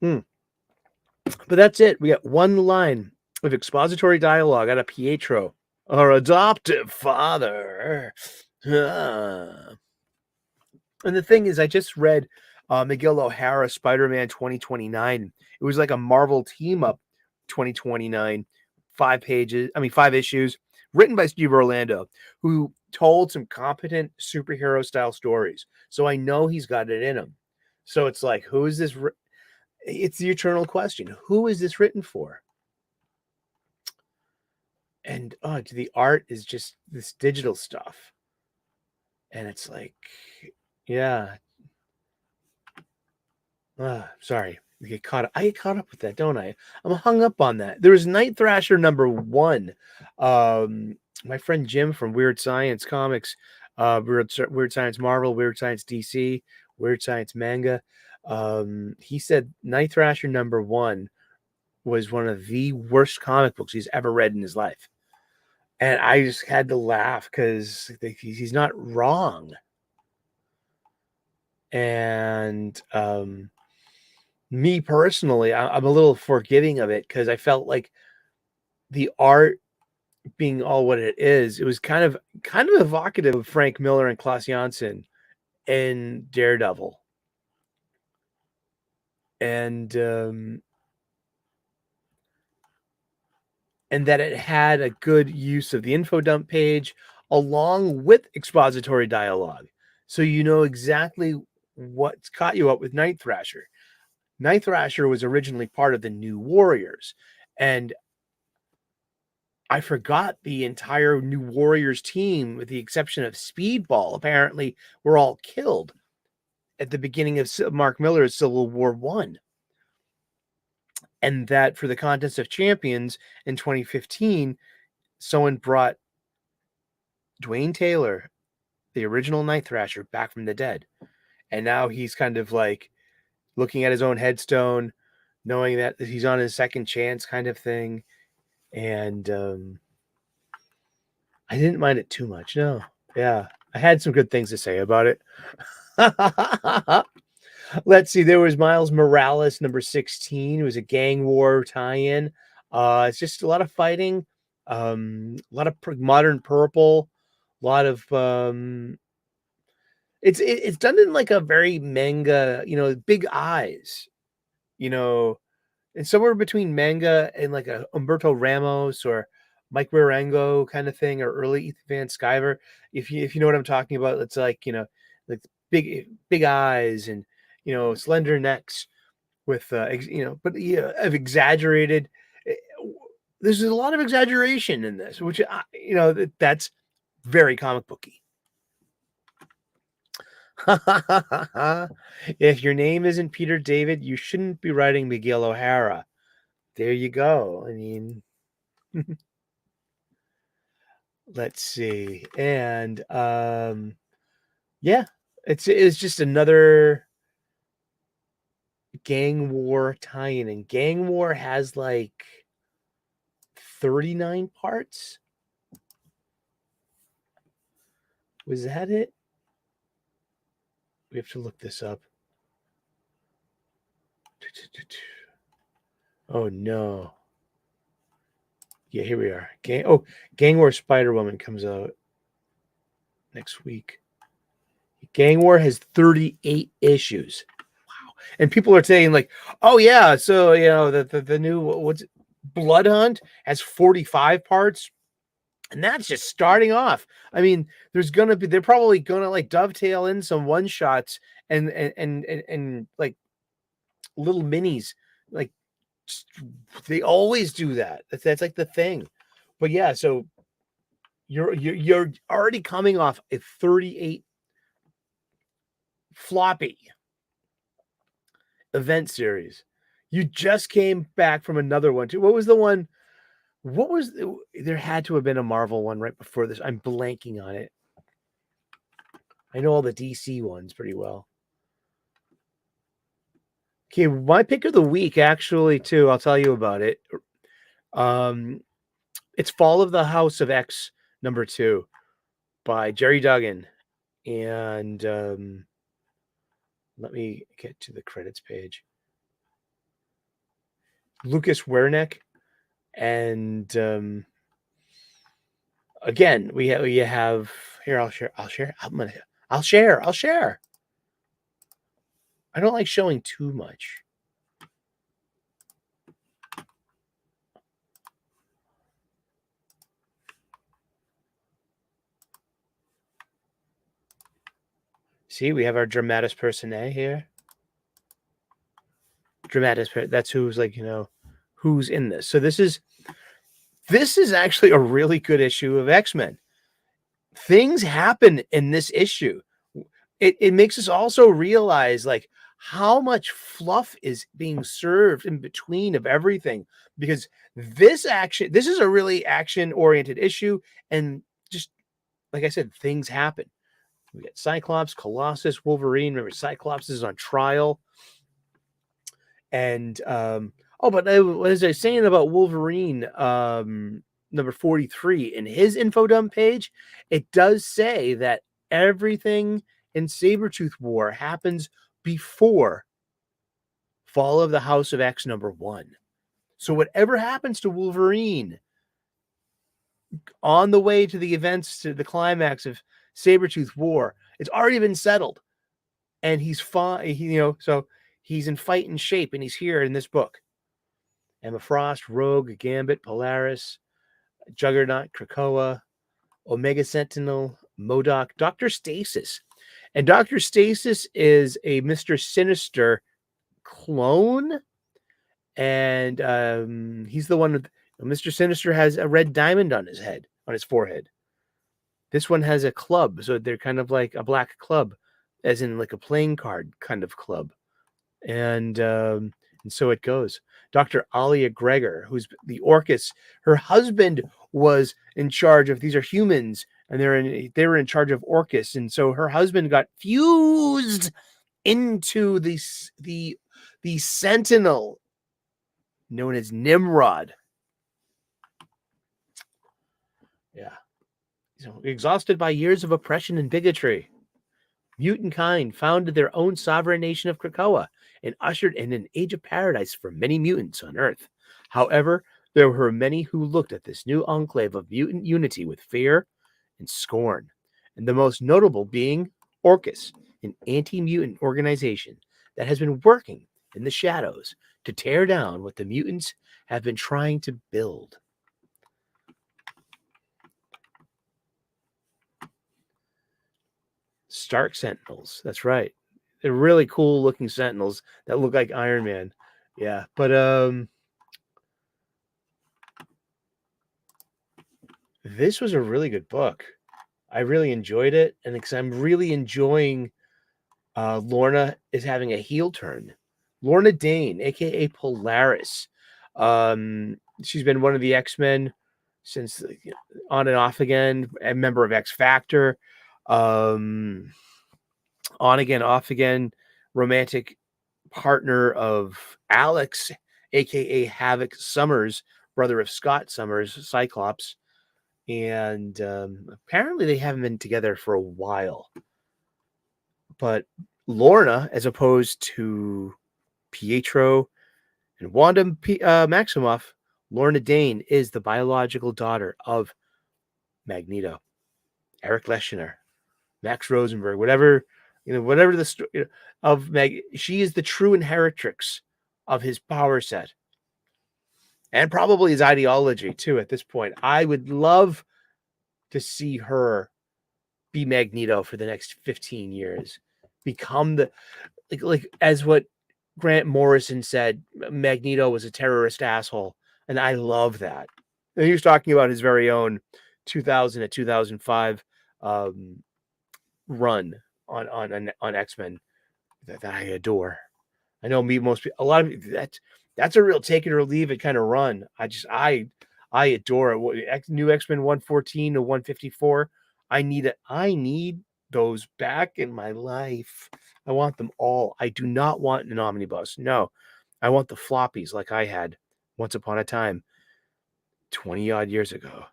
A: But that's it. We got one line of expository dialogue out of Pietro, our adoptive father. And the thing is, I just read Miguel O'Hara, Spider-Man 2029. It was like a Marvel team-up 2029. 5 issues, written by Steve Orlando, who told some competent superhero-style stories. So I know he's got it in him. So it's like, who is this? It's the eternal question. Who is this written for? And the art is just this digital stuff. And it's like, yeah. Sorry. I get caught up with that, don't I? I'm hung up on that. There was Night Thrasher #1. My friend Jim from Weird Science Comics, Weird Science Marvel, Weird Science DC, Weird Science Manga. He said Night Thrasher #1 was one of the worst comic books he's ever read in his life. And I just had to laugh because he's not wrong. And me personally, I'm a little forgiving of it because I felt like the art being all what it is, it was kind of evocative of Frank Miller and Klaus Janson in Daredevil. And that it had a good use of the info dump page along with expository dialogue. So you know exactly what's caught you up with Night Thrasher. Night Thrasher was originally part of the New Warriors, and I forgot the entire New Warriors team, with the exception of Speedball, apparently were all killed at the beginning of Mark Miller's Civil War I. And that for the Contest of Champions in 2015, someone brought Dwayne Taylor, the original Night Thrasher, back from the dead. And now he's kind of like looking at his own headstone, knowing that he's on his second chance kind of thing. And I didn't mind it too much. No. Yeah. I had some good things to say about it. Let's see. There was Miles Morales #16. It was a gang war tie-in. It's just a lot of fighting, a lot of modern purple, a lot of it's done in like a very manga, big eyes, and somewhere between manga and like a Umberto Ramos or Mike Wieringo kind of thing, or early Ethan Van Sciver. If you know what I'm talking about, it's like, like big eyes and, slender necks with, but yeah, of exaggerated. eh, There's a lot of exaggeration in this, which, that's very comic booky. If your name isn't Peter David, you shouldn't be writing Miguel O'Hara. There you go. I mean, let's see. And yeah, it's just another gang war tie-in. And gang war has like 39 parts. Was that it? We have to look this up. Oh no. Yeah, here we are. Gang War Spider-Woman comes out next week. Gang War has 38 issues. Wow. And people are saying like, oh yeah, so the new what's it? Blood Hunt has 45 parts. And that's just starting off. I mean, they're probably gonna like dovetail in some one shots and like little minis. Like they always do that. That's like the thing. But yeah, so you're already coming off a 38 floppy event series. You just came back from another one too. What was the one? There had to have been a Marvel one right before this. I'm blanking on it. I know all the DC ones pretty well. Okay, my pick of the week, actually, too. I'll tell you about it. It's Fall of the House of X #2 by Jerry Duggan, and let me get to the credits page. Lucas Wernick, and again, we have here. I'll share. I'll share. I don't like showing too much. See, we have our dramatis personae here. That's who's like, who's in this. So this is actually a really good issue of X-Men. Things happen in this issue. It makes us also realize like how much fluff is being served in between of everything, this is a really action-oriented issue, and just like I said, things happen. We get Cyclops, Colossus, Wolverine. Remember, Cyclops is on trial. And but what was I saying about Wolverine number 43 in his info dump page? It does say that everything in Sabretooth War happens before Fall of the House of X #1. So whatever happens to Wolverine on the way to the events, to the climax of Sabretooth War, it's already been settled. And he's fine, so he's in fighting shape, and he's here in this book. Emma Frost, Rogue, Gambit, Polaris, Juggernaut, Krakoa, Omega Sentinel, MODOK, Dr. Stasis. And Dr. Stasis is a Mr. Sinister clone. And he's the one with Mr. Sinister has a red diamond on his head, on his forehead. This one has a club, so they're kind of like a black club, as in like a playing card kind of club. And so it goes. Dr. Alia Gregor, who's the Orcus, her husband was in charge of, these are humans, and they were in charge of Orcus, and so her husband got fused into the Sentinel known as Nimrod. Yeah. So, exhausted by years of oppression and bigotry, mutant kind founded their own sovereign nation of Krakoa and ushered in an age of paradise for many mutants on Earth. However, there were many who looked at this new enclave of mutant unity with fear and scorn, and the most notable being Orcus, an anti-mutant organization that has been working in the shadows to tear down what the mutants have been trying to build. Stark Sentinels. That's right. They're really cool looking Sentinels that look like Iron Man. Yeah, but this was a really good book. I really enjoyed it, and because I'm really enjoying Lorna is having a heel turn. Lorna Dane, aka Polaris. She's been one of the X-Men since on and off again, a member of X Factor. On again, off again, romantic partner of Alex, aka Havoc Summers, brother of Scott Summers, Cyclops. And apparently they haven't been together for a while. But Lorna, as opposed to Pietro and Wanda Maximoff, Lorna Dane is the biological daughter of Magneto, Eric Leschner, Max Rosenberg, whatever, whatever the story of Meg. She is the true inheritrix of his power set and probably his ideology too. At this point, I would love to see her be Magneto for the next 15 years, become the like as what Grant Morrison said, Magneto was a terrorist asshole, and I love that. And he was talking about his very own 2000 to 2005 run on X-Men that I adore. I know most people, a lot of that's a real take it or leave it kind of run. I adore it. New X-Men 114 to 154. I need those back in my life. I want them all. I do not want an omnibus. No, I want the floppies like I had once upon a time 20 odd years ago.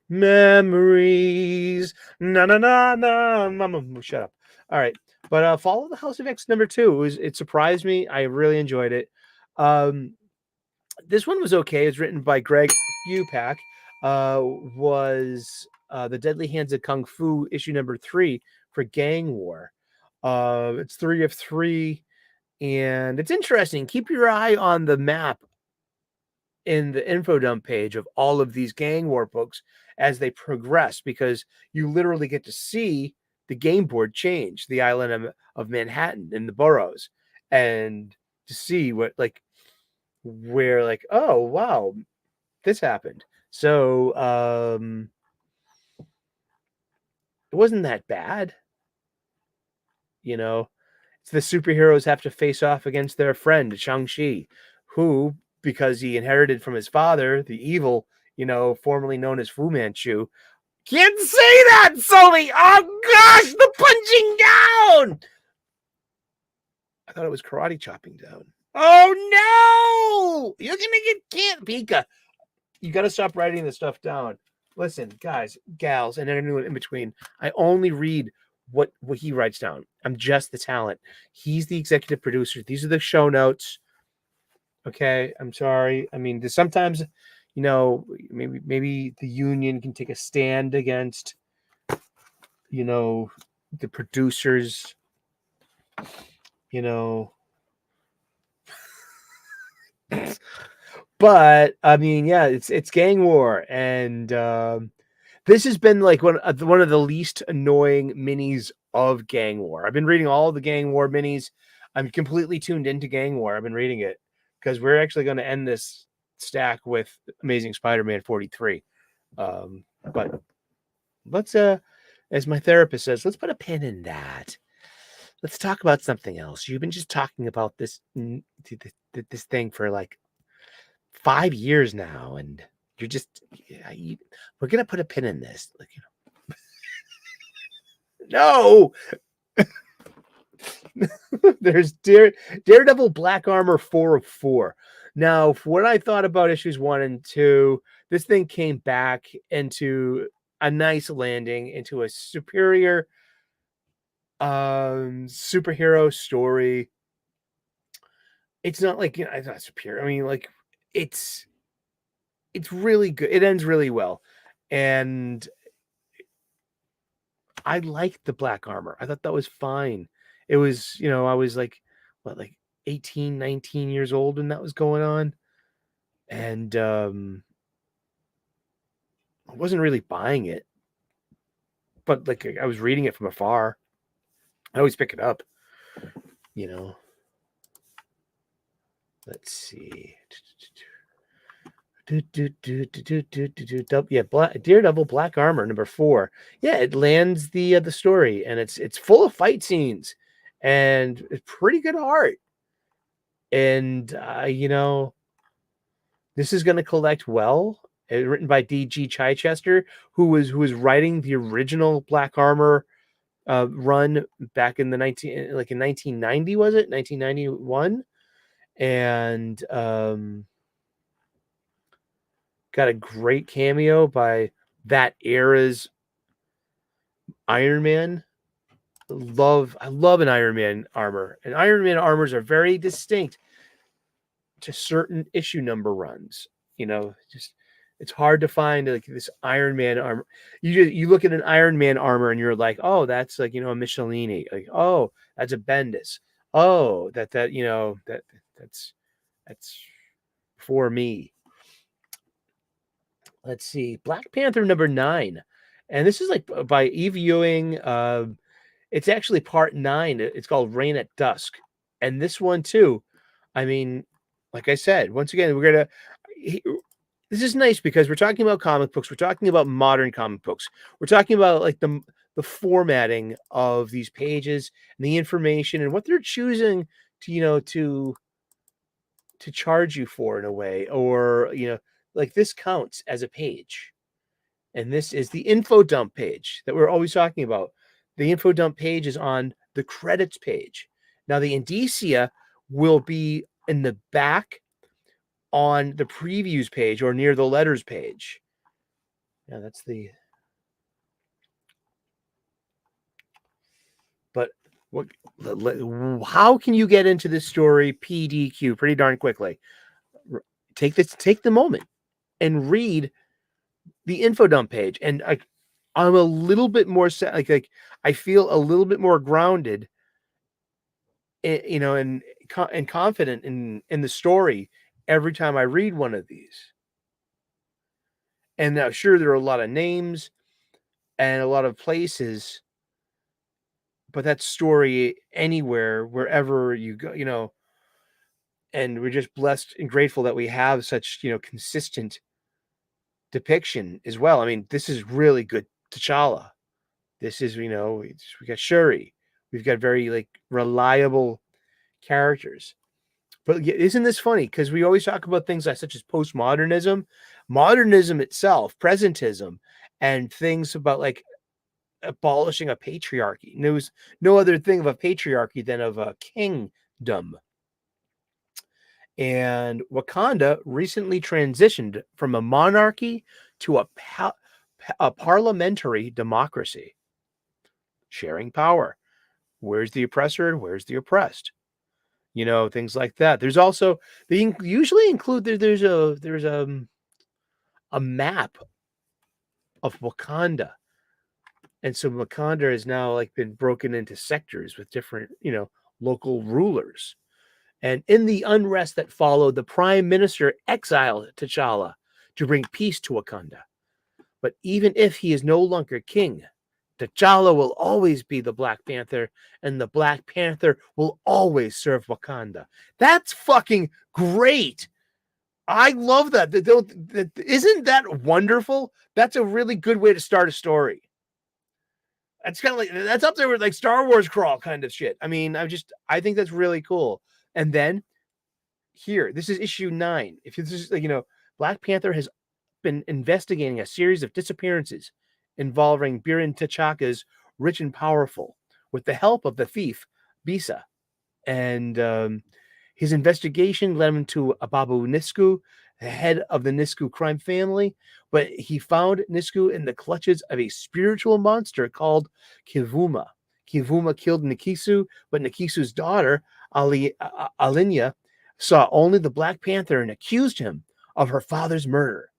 A: Memories. Na na na na. Mama, shut up. All right. But Follow the House of X #2. It surprised me. I really enjoyed it. This one was okay. It's written by Greg Upak. Was The Deadly Hands of Kung Fu issue #3 for Gang War. It's 3 of 3, and it's interesting. Keep your eye on the map in the info dump page of all of these Gang War books as they progress, because you literally get to see the game board change, the island of Manhattan and the boroughs, and to see where oh wow, this happened. So it wasn't that bad. It's the superheroes have to face off against their friend Shang-Chi, who, because he inherited from his father, the evil, formerly known as Fu Manchu. Can't say that, Sully! Oh gosh, the punching down! I thought it was karate chopping down. Oh no! You're gonna get can't, Pika. You gotta stop writing this stuff down. Listen, guys, gals, and anyone in between, I only read what he writes down. I'm just the talent. He's the executive producer. These are the show notes. Okay, I'm sorry. I mean, sometimes, maybe the union can take a stand against, the producers, But I mean, yeah, it's Gang War, and this has been like one of the least annoying minis of Gang War. I've been reading all the Gang War minis. I'm completely tuned into Gang War. I've been reading it because we're actually going to end this stack with Amazing Spider-Man 43. But let's, as my therapist says, let's put a pin in that. Let's talk about something else. You've been just talking about this thing for like 5 years now, and you're just we're gonna put a pin in this, no. There's Daredevil Black Armor 4 of 4. Now, for what I thought about issues 1 and 2, this thing came back into a nice landing, into a superior superhero story. It's not like, it's not superior. I mean, like, it's really good. It ends really well. And I liked the Black Armor. I thought that was fine. It was, I was like, 18, 19 years old when that was going on. And I wasn't really buying it. But like, I was reading it from afar. I always pick it up, Let's see. Yeah, Daredevil Black Armor number 4. Yeah, it lands the story, and it's full of fight scenes, and it's pretty good art. And this is going to collect well. Written by D.G. Chichester, who was writing the original Black Armor run back in the 1990, was it 1991, and got a great cameo by that era's Iron Man. I love an Iron Man armor, and Iron Man armors are very distinct. to certain issue number runs. Just it's hard to find like this Iron Man armor. You look at an Iron Man armor and you're like, oh, that's like a Michelini. Like, oh, that's a Bendis. Oh, that's for me. Let's see, Black Panther number 9, and this is like by Eve Ewing. It's actually part 9. It's called Rain at Dusk, and this one too. I mean, like I said, once again, this is nice because we're talking about comic books. We're talking about modern comic books. We're talking about like the formatting of these pages and the information and what they're choosing to charge you for in a way, or like this counts as a page. And this is the info dump page that we're always talking about. The info dump page is on the credits page. Now the indicia will be in the back on the previews page or near the letters page. Yeah, that's the. But how can you get into this story PDQ pretty darn quickly? Take the moment and read the info dump page, and I'm a little bit more like I feel a little bit more grounded, and confident in the story every time I read one of these. And now, sure, there are a lot of names and a lot of places, but that story anywhere, wherever you go, and we're just blessed and grateful that we have such consistent depiction as well. I mean, this is really good T'Challa. This is, we got Shuri. We've got very like reliable characters. But isn't this funny? Because we always talk about things such as postmodernism, modernism itself, presentism, and things about like abolishing a patriarchy. And there was no other thing of a patriarchy than of a kingdom. And Wakanda recently transitioned from a monarchy to a parliamentary democracy, sharing power. Where's the oppressor and where's the oppressed? Things like that. There's also, they usually include there's a map of Wakanda, and so Wakanda has now like been broken into sectors with different local rulers. And in the unrest that followed, the prime minister exiled T'Challa to bring peace to Wakanda. But even if he is no longer king, T'Challa will always be the Black Panther, and the Black Panther will always serve Wakanda. That's fucking great. I love that. Isn't that wonderful? That's a really good way to start a story. That's kind of like, that's up there with like Star Wars crawl kind of shit. I mean, I think that's really cool. And then here, this is issue 9. If this is like, Black Panther has been investigating a series of disappearances involving Birin T'Chaka's Rich and Powerful with the help of the thief Bisa. And his investigation led him to Ababu Nisku, the head of the Nisku crime family, but he found Nisku in the clutches of a spiritual monster called Kivuma. Kivuma killed Nikisu, but Nikisu's daughter, Alinya, saw only the Black Panther and accused him of her father's murder.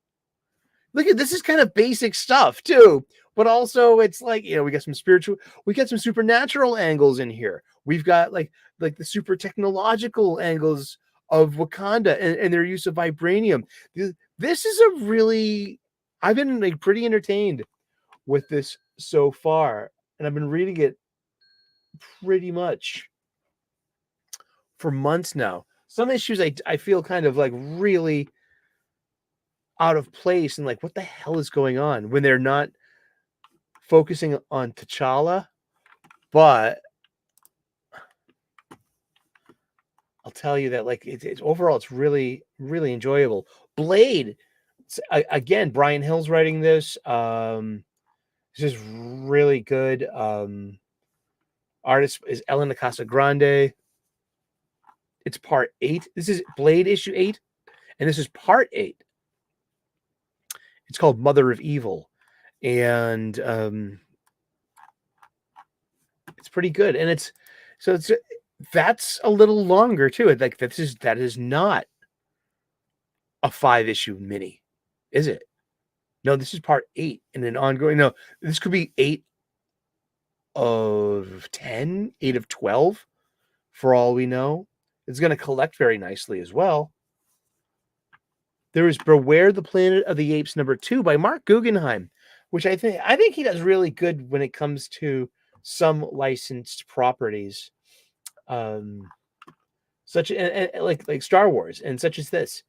A: Look at this is kind of basic stuff too, but also it's like, we got some supernatural angles in here. We've got like the super technological angles of Wakanda and their use of vibranium. This is I've been like pretty entertained with this so far, and I've been reading it pretty much for months now. Some issues I feel kind of like really out of place and like, what the hell is going on when they're not focusing on T'Challa? But I'll tell you that like it's overall, it's really, really enjoyable. Blade, again, Brian Hill's writing this. This is really good. Artist is Elena Casagrande. It's part 8. This is Blade issue 8, and this is part 8. It's called Mother of Evil, and it's pretty good. And that's a little longer too. Like that is not a 5-issue mini, is it? No, this is part 8 in an ongoing. No, this could be 8 of 10, 8 of 12, for all we know. It's going to collect very nicely as well. There is Beware the Planet of the Apes #2 by Mark Guggenheim, which I think he does really good when it comes to some licensed properties, such like Star Wars and such as this.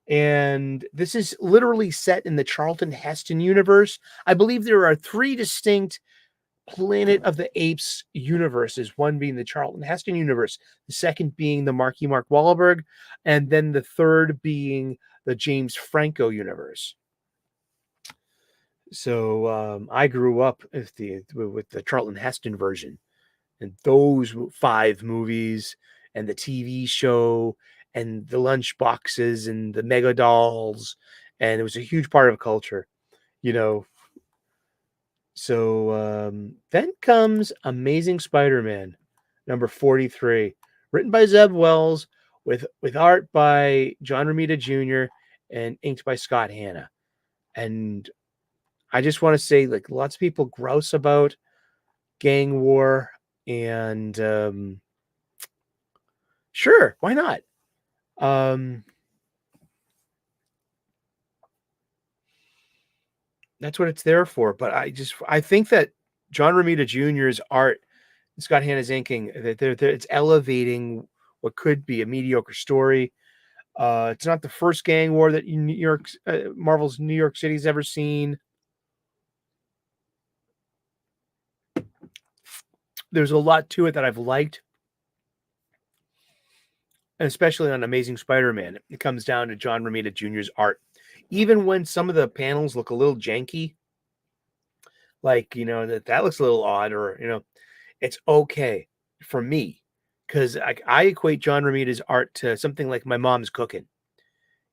A: And this is literally set in the Charlton Heston universe. I believe there are 3 distinct Planet of the Apes universes, one being the Charlton Heston universe, the second being the Mark Wahlberg, and then the third being the James Franco universe. So I grew up with the Charlton Heston version, and those 5 movies and the TV show and the lunch boxes and the Mega Dolls, and it was a huge part of culture, you know. So then comes Amazing Spider-Man #43, written by Zeb Wells, with art by John Romita Jr. and inked by Scott Hanna. And I just want to say, like, lots of people grouse about gang war, and sure, why not? That's what it's there for. But I think that John Romita Jr.'s art, Scott Hanna's inking, that it's elevating what could be a mediocre story. It's not the first gang war that Marvel's New York City's ever seen. There's a lot to it that I've liked, and especially on Amazing Spider-Man, it comes down to John Romita Jr.'s art. Even when some of the panels look a little janky, like, that looks a little odd, or, it's okay for me, because I equate John Romita's art to something like my mom's cooking,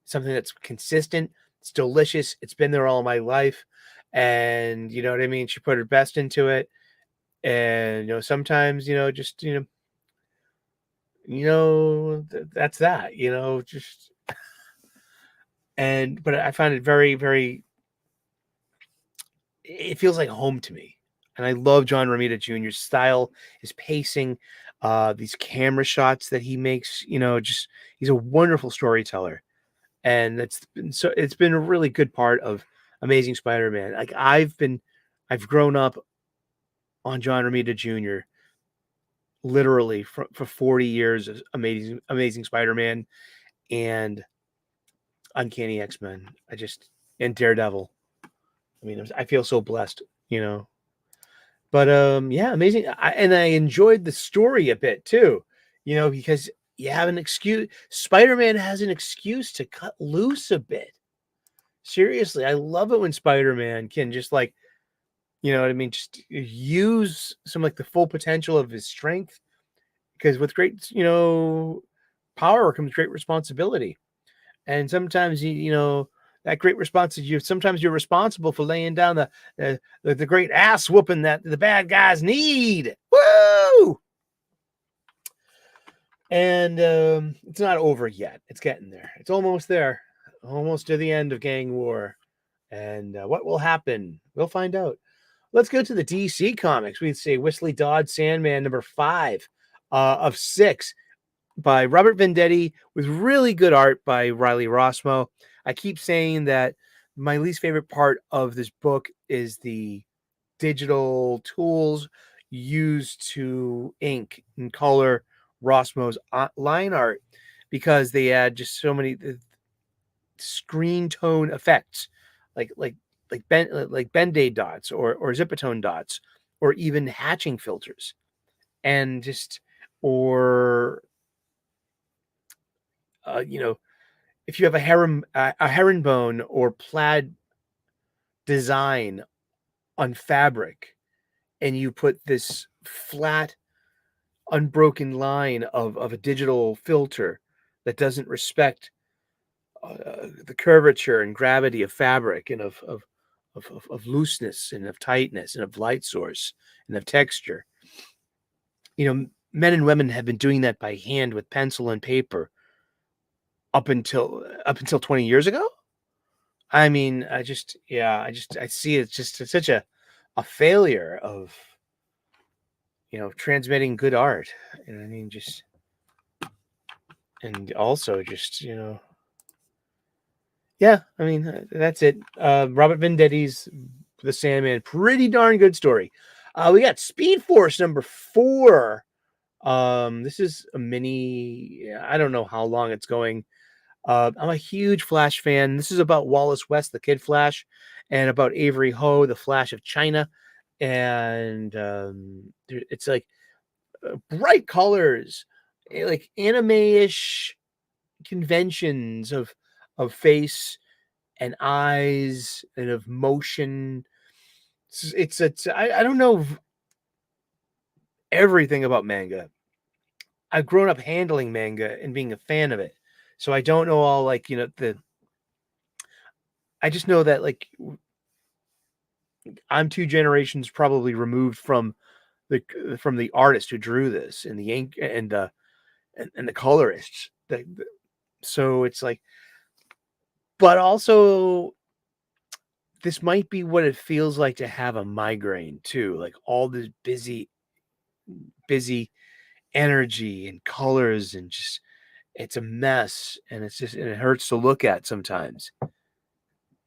A: something that's consistent, it's delicious, it's been there all my life, and you know what I mean? She put her best into it, and sometimes, just that's that, just. But I find it very, very, it feels like home to me. And I love John Romita Jr.'s style, his pacing, these camera shots that he makes, just, he's a wonderful storyteller. And it's been a really good part of Amazing Spider-Man. Like, I've grown up on John Romita Jr. literally for 40 years of Amazing Spider-Man and Uncanny X-Men. And Daredevil. I mean, I feel so blessed, But yeah, amazing. And I enjoyed the story a bit too, because you have an excuse. Spider-Man has an excuse to cut loose a bit. Seriously, I love it when Spider-Man can just, like, what I mean, just use some, like, the full potential of his strength, because with great, power comes great responsibility. And sometimes that great responsibility, sometimes you're responsible for laying down the great ass whooping that the bad guys need. Woo! And it's not over yet. It's getting there. It's almost there. Almost to the end of Gang War. And what will happen? We'll find out. Let's go to the DC comics. We'd say Wesley Dodd Sandman #5 of 6 by Robert Venditti, with really good art by Riley Rossmo. I keep saying that my least favorite part of this book is the digital tools used to ink and color Rossmo's line art, because they add just so many screen tone effects, like Band-Aid dots or Zipatone dots, or even hatching filters, and just, or if you have a herringbone or plaid design on fabric, and you put this flat, unbroken line of a digital filter that doesn't respect the curvature and gravity of fabric, and of looseness and of tightness and of light source and of texture. Men and women have been doing that by hand with pencil and paper up until 20 years ago. I mean, I see it's such a failure of, transmitting good art. And I mean, and also yeah, I mean, that's it. Robert Venditti's The Sandman, pretty darn good story. We got Speed Force number 4. This is a mini. I don't know how long it's going. I'm a huge Flash fan. This is about Wallace West, the Kid Flash, and about Avery Ho, the Flash of China. And it's like bright colors, like anime-ish conventions of face and eyes and of motion. I don't know everything about manga. I've grown up handling manga and being a fan of it, so I don't know all I just know that I'm 2 generations probably removed from the artist who drew this and the ink and the colorists. So it's like, but also this might be what it feels like to have a migraine too, like all this busy energy and colors, and just it's a mess, and it hurts to look at sometimes.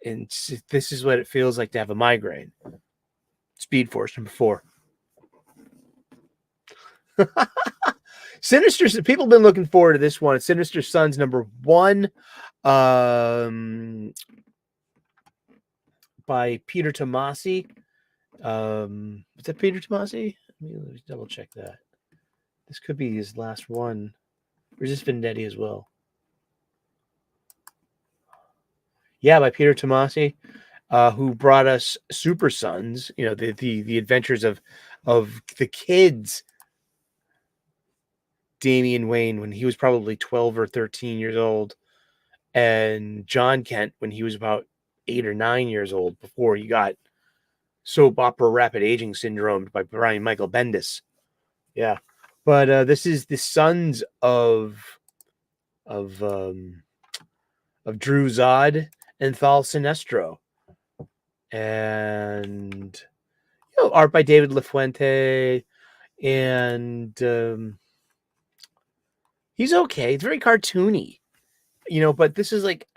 A: And this is what it feels like to have a migraine. Speed Force number 4. Sinister, people have been looking forward to this one. It's Sinister Sons number 1, by Peter Tomasi. Is that Peter Tomasi? Let me double check that. This could be his last one. Or is this Vendetti as well? Yeah, by Peter Tomasi, who brought us Super Sons. The adventures of the kids. Damian Wayne when he was probably 12 or 13 years old, and John Kent when he was about 8 or 9 years old, before he got soap opera rapid aging syndrome by Brian Michael Bendis. Yeah, but this is the sons of Drew Zod and Thal Sinestro, and art by David LaFuente, and he's okay. It's very cartoony, but this is like,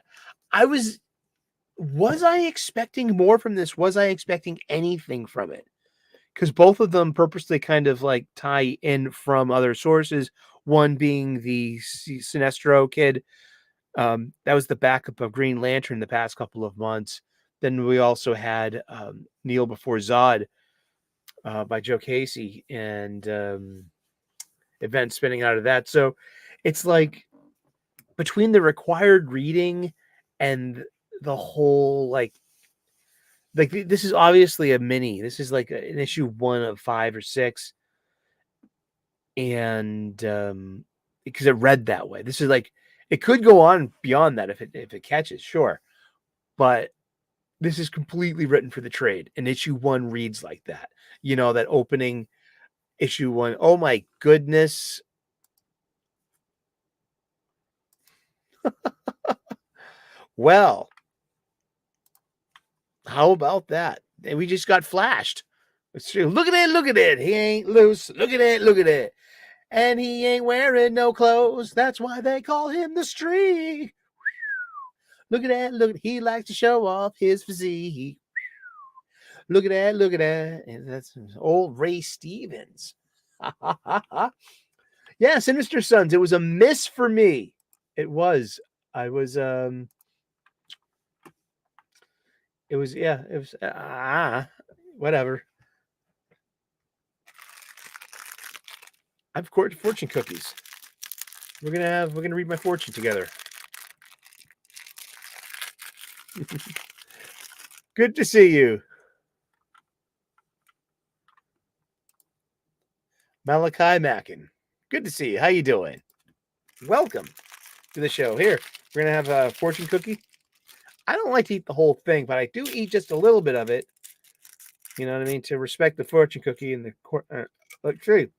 A: was I expecting more from this? Was I expecting anything from it? Because both of them purposely kind of like tie in from other sources. One being the Sinestro kid. That was the backup of Green Lantern the past couple of months. Then we also had Kneel Before Zod by Joe Casey, and events spinning out of that. So it's like, between the required reading and the whole like this is obviously a mini. This is like an issue 1 of 5 or 6, and because it read that way. This is like, it could go on beyond that if it catches, sure, but this is completely written for the trade, and issue 1 reads like that. That opening issue 1. Oh my goodness. Well, how about that? And we just got flashed. It's true. Look at it. He ain't loose. Look at it. And he ain't wearing no clothes. That's why they call him the Streak. Look at that. He likes to show off his physique. Look at that. And that's old Ray Stevens. Yeah, Sinister Sons. It was a miss for me. It was. It was whatever. I have fortune cookies. We're gonna read my fortune together. Good to see you, Malachi Mackin. Good to see you. How you doing? Welcome to the show. Here, we're gonna have a fortune cookie. I don't like to eat the whole thing, but I do eat just a little bit of it. You know what I mean? To respect the fortune cookie and the let's see.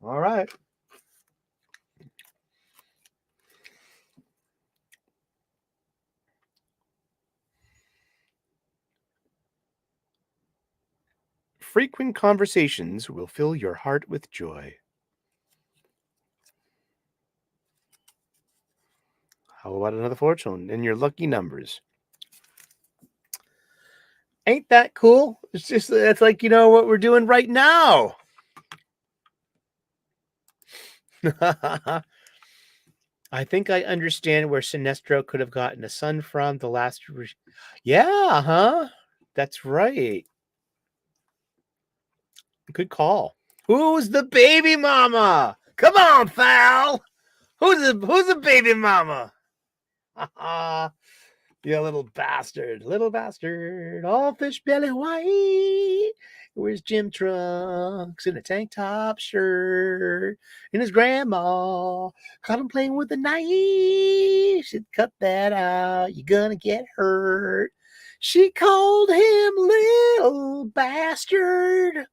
A: All right. frequent conversations will fill your heart with joy. How about another fortune and your lucky numbers? Ain't that cool? It's just, that's like, what we're doing right now. I think I understand where Sinestro could have gotten a son from. The last... Yeah, huh? That's right. Good call. Who's the baby mama? Come on, Fal. Who's the baby mama? You little bastard. All fish belly white. Wears gym trunks and a tank top shirt. And his grandma caught him playing with a knife. She'd cut that out. You're gonna get hurt. She called him little bastard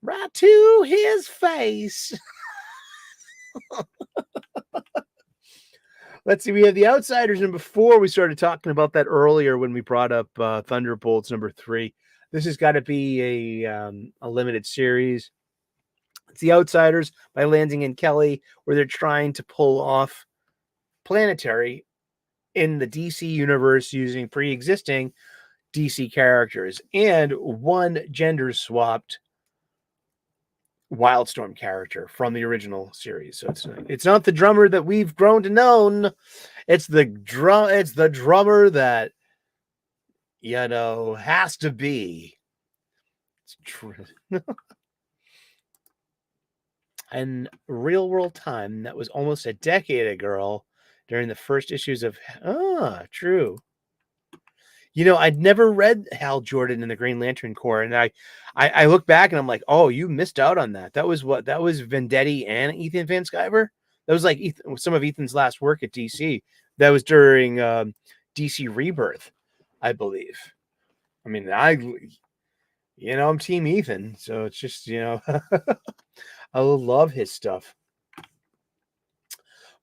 A: right to his face. Let's see. We have The Outsiders number 4. We started talking about that earlier when we brought up Thunderbolts number 3. This has got to be a limited series. It's The Outsiders by Lansing and Kelly, where they're trying to pull off Planetary in the DC universe using pre-existing DC characters and one gender-swapped Wildstorm character from the original series. So it's not the drummer that we've grown to know. It's the drummer that has to be. It's true. And Real World Time, that was almost a decade ago during the first issues of true. I'd never read Hal Jordan in the Green Lantern Corps, and I look back and I'm like, oh, you missed out on that. That was Vendetti and Ethan Van Sciver. That was like some of Ethan's last work at DC. That was during DC Rebirth, I believe. I mean, I'm Team Ethan, so it's just, I love his stuff.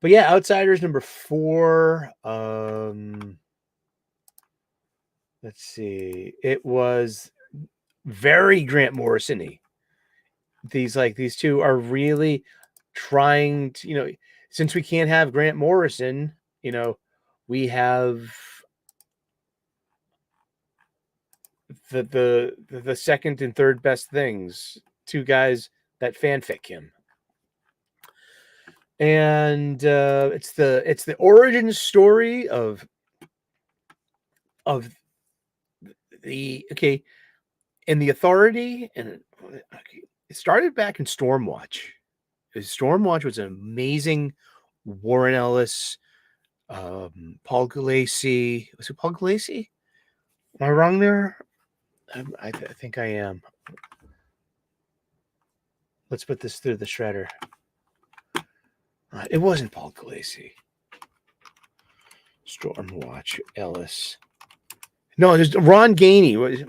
A: But yeah, Outsiders number 4. Let's see. It was very Grant Morrison-y. These two are really trying to, since we can't have Grant Morrison, we have the second and third best things, 2 guys that fanfic him. And it's the origin story of the in the Authority, and it started back in Stormwatch. Stormwatch was an amazing Warren Ellis, Paul Gulacy. Was it Paul Gulacy? Am I wrong there? I think I am. Let's put this through the shredder. It wasn't Paul Gulacy. Stormwatch Ellis. No, there's Ron Gainey.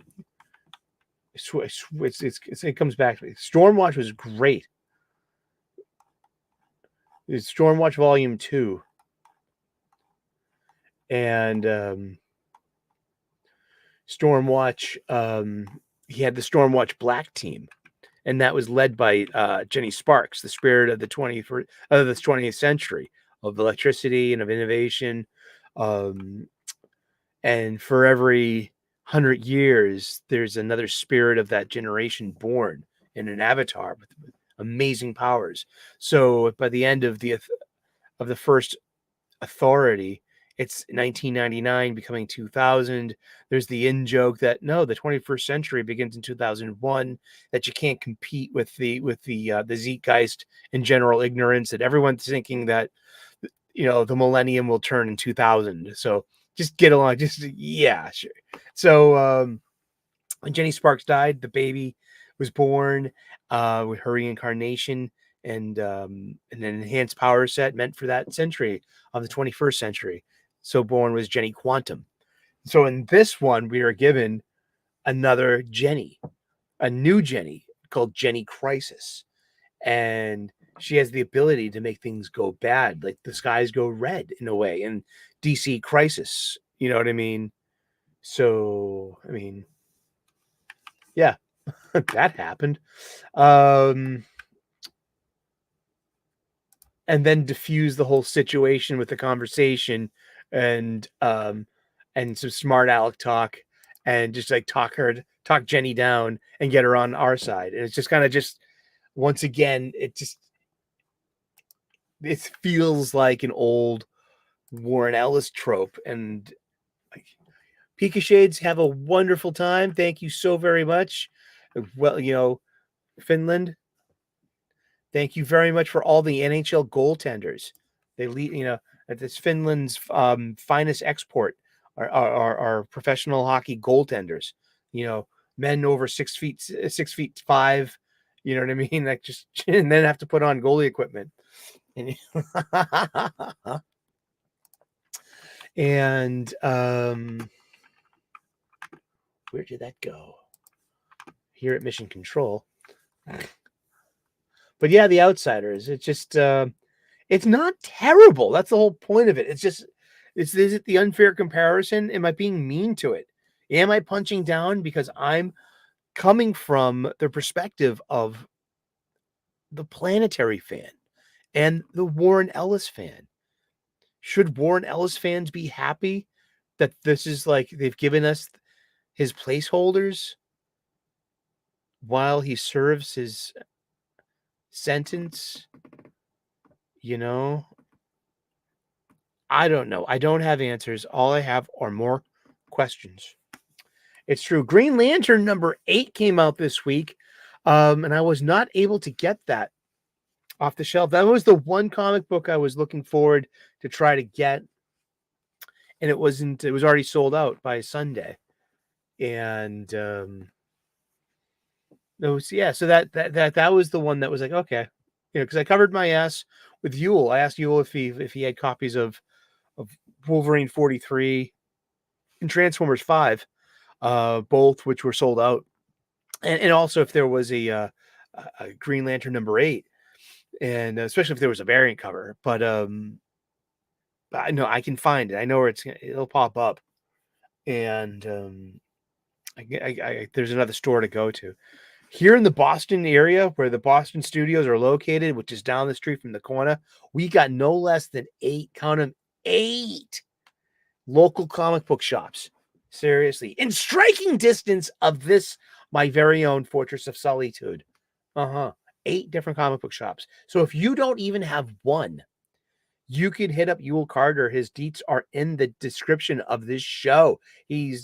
A: It comes back to me. Stormwatch was great. It's Stormwatch Volume 2. And Stormwatch, he had the Stormwatch Black team. And that was led by Jenny Sparks, the spirit of the 20th century, of electricity and of innovation. And for every 100 years, there's another spirit of that generation born in an avatar with amazing powers. So by the end of the first Authority, it's 1999 becoming 2000. There's the in joke that no, the 21st century begins in 2001. That you can't compete with the zeitgeist and general ignorance, that everyone's thinking that the millennium will turn in 2000. So just get along. Yeah, sure. So when Jenny Sparks died, the baby was born with her reincarnation and an enhanced power set meant for that century of the 21st century. So born was Jenny Quantum. So in this one, we are given another Jenny, a new Jenny called Jenny Crisis. And she has the ability to make things go bad, like the skies go red in a way, and DC Crisis, you know what I mean? So, I mean, yeah, That happened. And then diffuse the whole situation with the conversation and some smart aleck talk, and just like talk Jenny down and get her on our side. And it's just kind of just, once again, it feels like an old Warren Ellis trope. And like, Pika Shades, have a wonderful time. Thank you so very much. Well, Finland, thank you very much for all the NHL goaltenders. They lead, that's Finland's finest export are professional hockey goaltenders. Men over 6'5". You know what I mean? Like, just and then have to put on goalie equipment. And where did that go? Here at Mission Control. But yeah, The Outsiders. It's just it's not terrible. That's the whole point of it. It's just, is it the unfair comparison? Am I being mean to it? Am I punching down because I'm coming from the perspective of the Planetary fan and the Warren Ellis fan? Should Warren Ellis fans be happy that this is like, they've given us his placeholders while he serves his sentence? I don't know. I don't have answers. All I have are more questions. It's true. Green Lantern number 8 came out this week, and I was not able to get that off the shelf. That was the one comic book I was looking forward to try to get, and it was already sold out by Sunday. And so that was the one that was like, okay, because I covered my ass with Yule. I asked Yule if he had copies of Wolverine 43 and Transformers 5, both which were sold out, and also if there was a Green Lantern number 8, and especially if there was a variant cover. But I know I can find it. I know where it'll pop up, and there's another store to go to here in the Boston area where the Boston studios are located, which is down the street from the corner. We got no less than 8, count them, 8 local comic book shops. Seriously, in striking distance of this, my very own Fortress of Solitude. 8 different comic book shops. So if you don't even have one, you can hit up Yule Carter. His deets are in the description of this show. He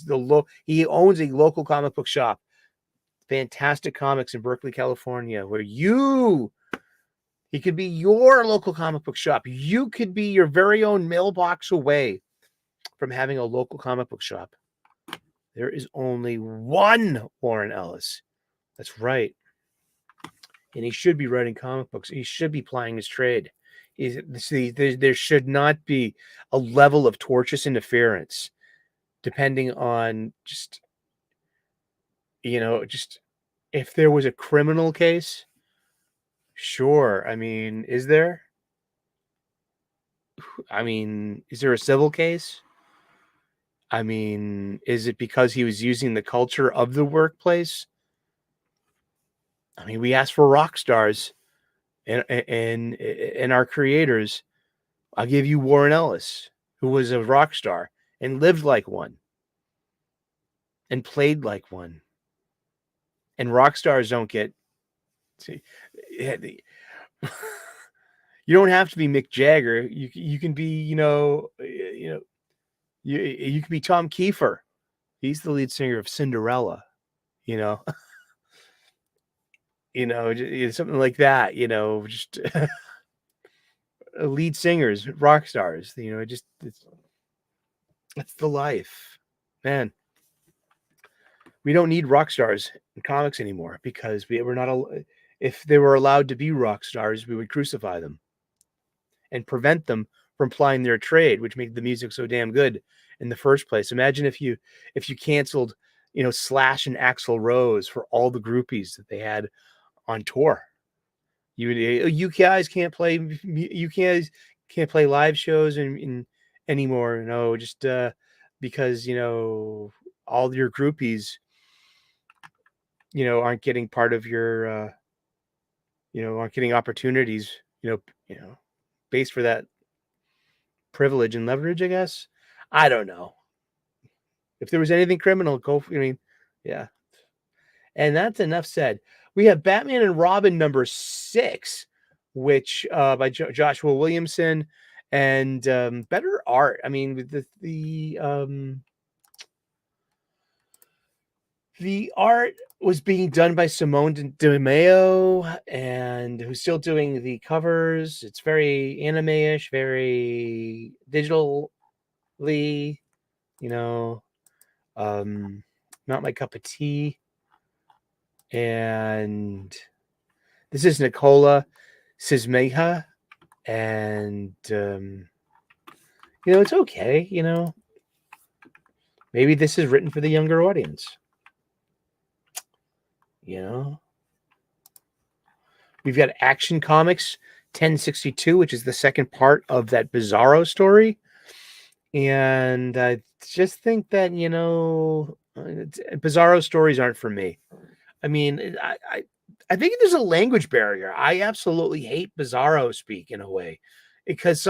A: owns a local comic book shop, Fantastic Comics in Berkeley, California, where he could be your local comic book shop. You could be your very own mailbox away from having a local comic book shop. There is only one Warren Ellis. That's right. And he should be writing comic books. He should be plying his trade. There should not be a level of tortious interference depending on just if there was a criminal case. Sure. I mean, is there? I mean, is there a civil case? I mean, is it because he was using the culture of the workplace? I mean, we asked for rock stars and our creators. I'll give you Warren Ellis, who was a rock star and lived like one and played like one. And rock stars don't get... See, you don't have to be Mick Jagger. You can be, you can be Tom Kiefer. He's the lead singer of Cinderella, something like that, just lead singers, rock stars, it's the life, man. We don't need rock stars in comics anymore because we're not. If they were allowed to be rock stars, we would crucify them and prevent them from plying their trade, which made the music so damn good in the first place. Imagine if you canceled, Slash and Axl Rose for all the groupies that they had on tour. You guys can't play. You can't play live shows anymore. No, just because all your groupies aren't getting part of your, aren't getting opportunities, based for that privilege and leverage, I guess. I don't know. If there was anything criminal, yeah. And that's enough said. We have Batman and Robin number 6, which by Joshua Williamson, and better art. I mean, with the art was being done by Simone DeMeo, and who's still doing the covers. It's very anime-ish, very digitally, not my cup of tea. And this is Nicola Sismeha, and it's okay. Maybe this is written for the younger audience. We've got Action Comics 1062, which is the second part of that Bizarro story. And I just think that, Bizarro stories aren't for me. I mean, I think there's a language barrier. I absolutely hate Bizarro speak in a way, because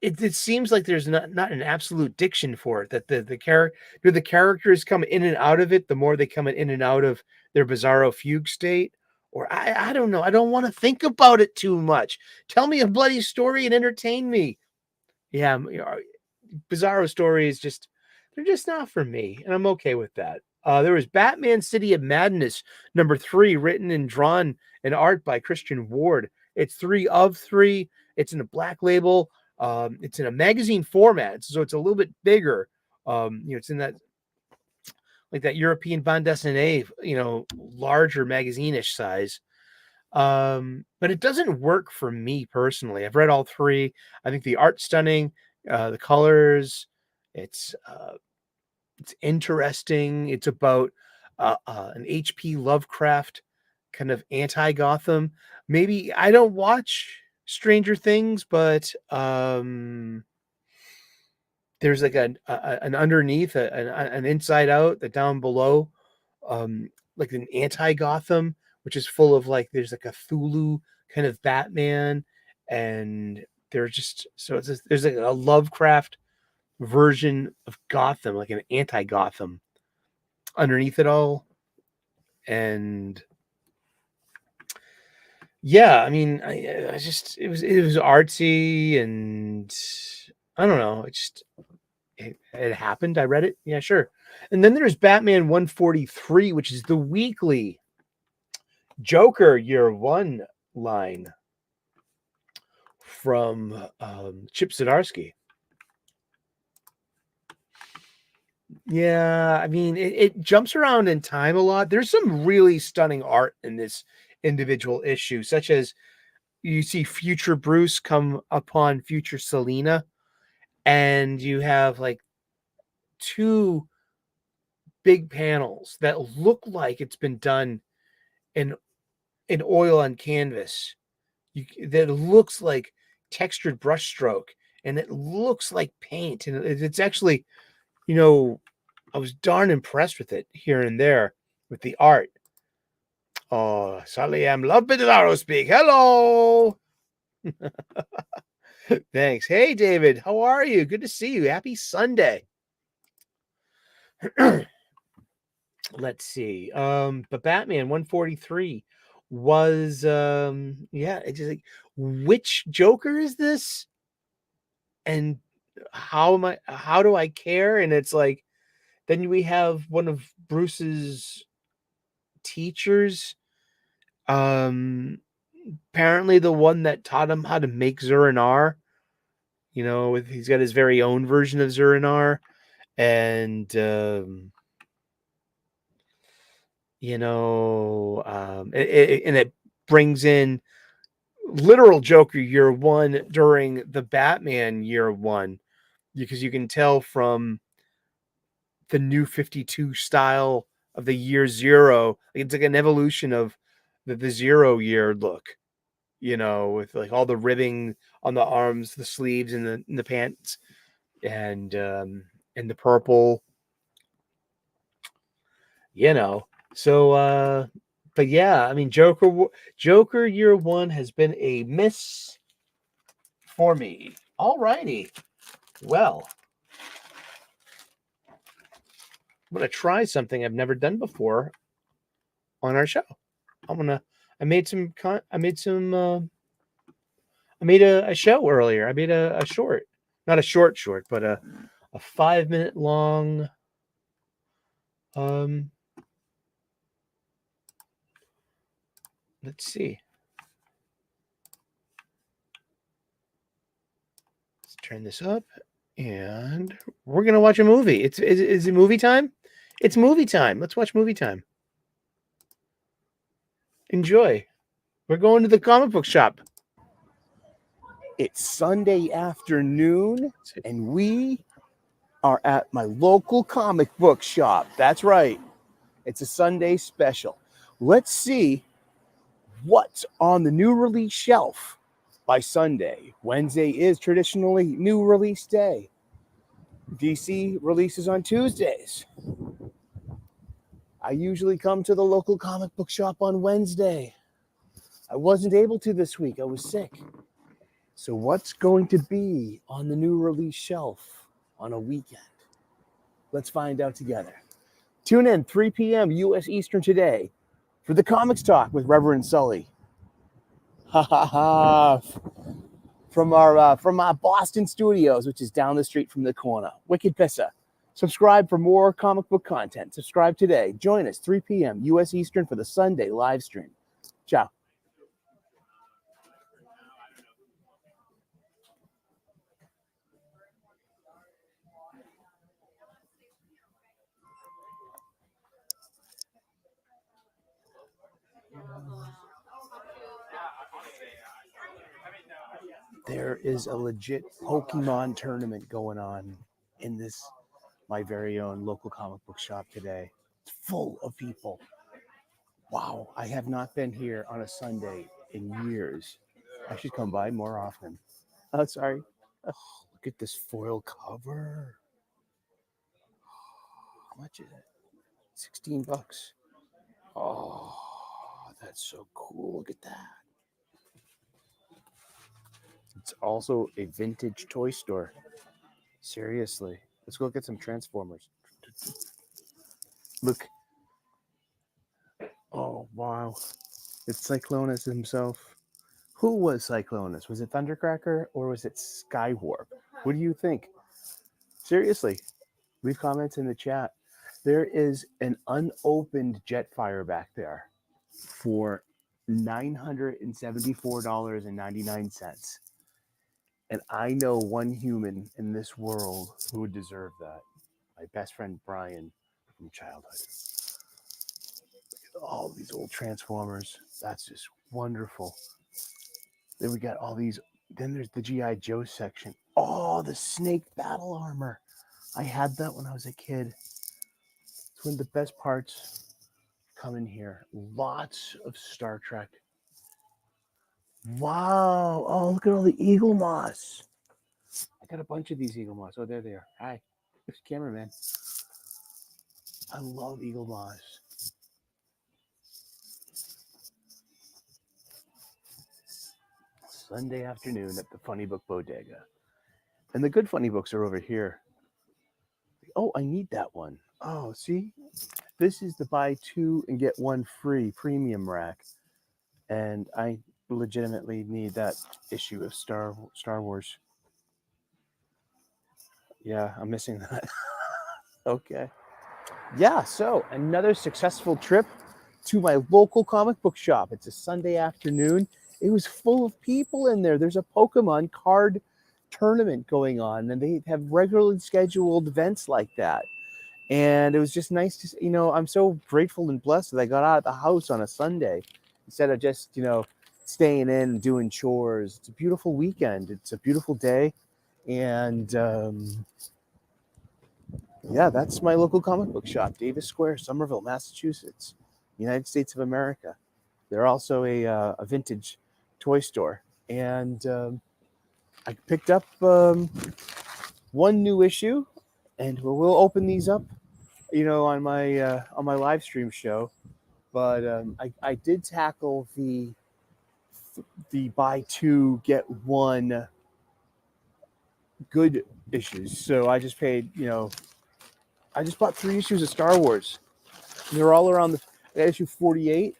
A: it seems like there's not an absolute diction for it, that the characters come in and out of it the more they come in and out of their Bizarro fugue state. Or I don't know. I don't want to think about it too much. Tell me a bloody story and entertain me. Yeah, Bizarro stories they're just not for me, and I'm okay with that. There was Batman City of Madness number 3, written and drawn and art by Christian Ward. It's 3 of 3. It's in a black label. It's in a magazine format, so it's a little bit bigger. It's in that, like, that European bande dessinée, larger magazine-ish size. But it doesn't work for me personally. I've read all 3. I think the art's stunning, the colors, it's interesting. It's about an H.P. Lovecraft kind of anti-Gotham. Maybe I don't watch Stranger Things, but there's like an underneath, an inside out, the down below, like an anti-Gotham, which is full of, like, there's like a Cthulhu kind of Batman, and there's like a Lovecraft version of Gotham, like an anti-Gotham underneath it all. And yeah, I mean, I just, it was artsy, and I don't know, it happened. I read it. Yeah, sure. And then there's Batman 143, which is the weekly Joker Year 1 line from Chip Zdarsky. Yeah, I mean, it jumps around in time a lot. There's some really stunning art in this individual issue, such as you see future Bruce come upon future Selina, and you have like 2 big panels that look like it's been done in oil on canvas. That looks like textured brushstroke, and it looks like paint, and it's actually, I was darn impressed with it here and there with the art. Oh, Sully, I'm love Bizarro speak. Hello. Thanks. Hey, David, how are you? Good to see you. Happy Sunday. Let's see. But Batman 143 was it's just like, which Joker is this? And how do I care? And it's like, then we have one of Bruce's teachers, apparently the one that taught him how to make Zur-En-Arrh. He's got his very own version of Zur-En-Arrh, and it brings in literal Joker Year 1 during the Batman Year 1, because you can tell from the New 52 style of the Year 0. It's like an evolution of the 0 year look, with like all the ribbing on the arms, the sleeves, and the pants, and the purple. you know. So, but yeah, I mean, Joker year one has been a miss for me. All righty. Well, I'm gonna try something I've never done before on our show. I made a show earlier. I made a short, not a short, but a 5-minute long. Let's see. Let's turn this up, and we're gonna watch a movie. Is it movie time? It's movie time. Let's watch movie time. Enjoy. We're going to the comic book shop.
B: It's Sunday afternoon, and we are at my local comic book shop. That's right. It's a Sunday special. Let's see what's on the new release shelf by Sunday. Wednesday is traditionally new release day. DC releases on Tuesdays. I usually come to the local comic book shop on Wednesday. I wasn't able to this week. I was sick. So what's going to be on the new release shelf on a weekend? Let's find out together. Tune in 3 p.m. U.S. Eastern today for the Comics Talk with Reverend Sully. Ha ha ha! From our Boston studios, which is down the street from the corner. Wicked Pissa. Subscribe for more comic book content. Subscribe today. Join us 3 p.m. U.S. Eastern for the Sunday live stream. Ciao. There is a legit Pokemon tournament going on in this, my very own local comic book shop today. It's full of people. Wow, I have not been here on a Sunday in years. I should come by more often. Oh, sorry. Oh, look at this foil cover. How much is it? $16. Oh, that's so cool. Look at that. It's also a vintage toy store. Seriously. Let's go get some Transformers. Look. Oh, wow. It's Cyclonus himself. Who was Cyclonus? Was it Thundercracker or was it Skywarp? What do you think? Seriously, leave comments in the chat. There is an unopened Jetfire back there for $974.99. And I know one human in this world who would deserve that. My best friend Brian from childhood. Look at all these old Transformers. That's just wonderful. Then we got all these. Then there's the G.I. Joe section. Oh, the Snake battle armor. I had that when I was a kid. It's one of the best parts. Come in here. Lots of Star Trek. Wow. Oh, look at all the Eagle Moss. I got a bunch of these Eagle Moss. Oh, there they are. Hi. There's the cameraman. I love Eagle Moss. Sunday afternoon at the Funny Book Bodega. And the good funny books are over here. Oh, I need that one. Oh, see? This is the buy two and get one free premium rack. And I legitimately need that issue of Star Wars. Yeah, I'm missing that. Okay. Yeah, so another successful trip to my local comic book shop. It's a Sunday afternoon. It was full of people in there. There's a Pokemon card tournament going on, and they have regularly scheduled events like that. And it was just nice to, I'm so grateful and blessed that I got out of the house on a Sunday instead of just, staying in and doing chores. It's a beautiful weekend. It's a beautiful day. And yeah, that's my local comic book shop, Davis Square, Somerville, Massachusetts, United States of America. They're also a vintage toy store. And I picked up one new issue, and we'll open these up on my live stream show. But I did tackle the buy two get one good issues. So I just paid, I just bought 3 issues of Star Wars. They're all around the issue 48.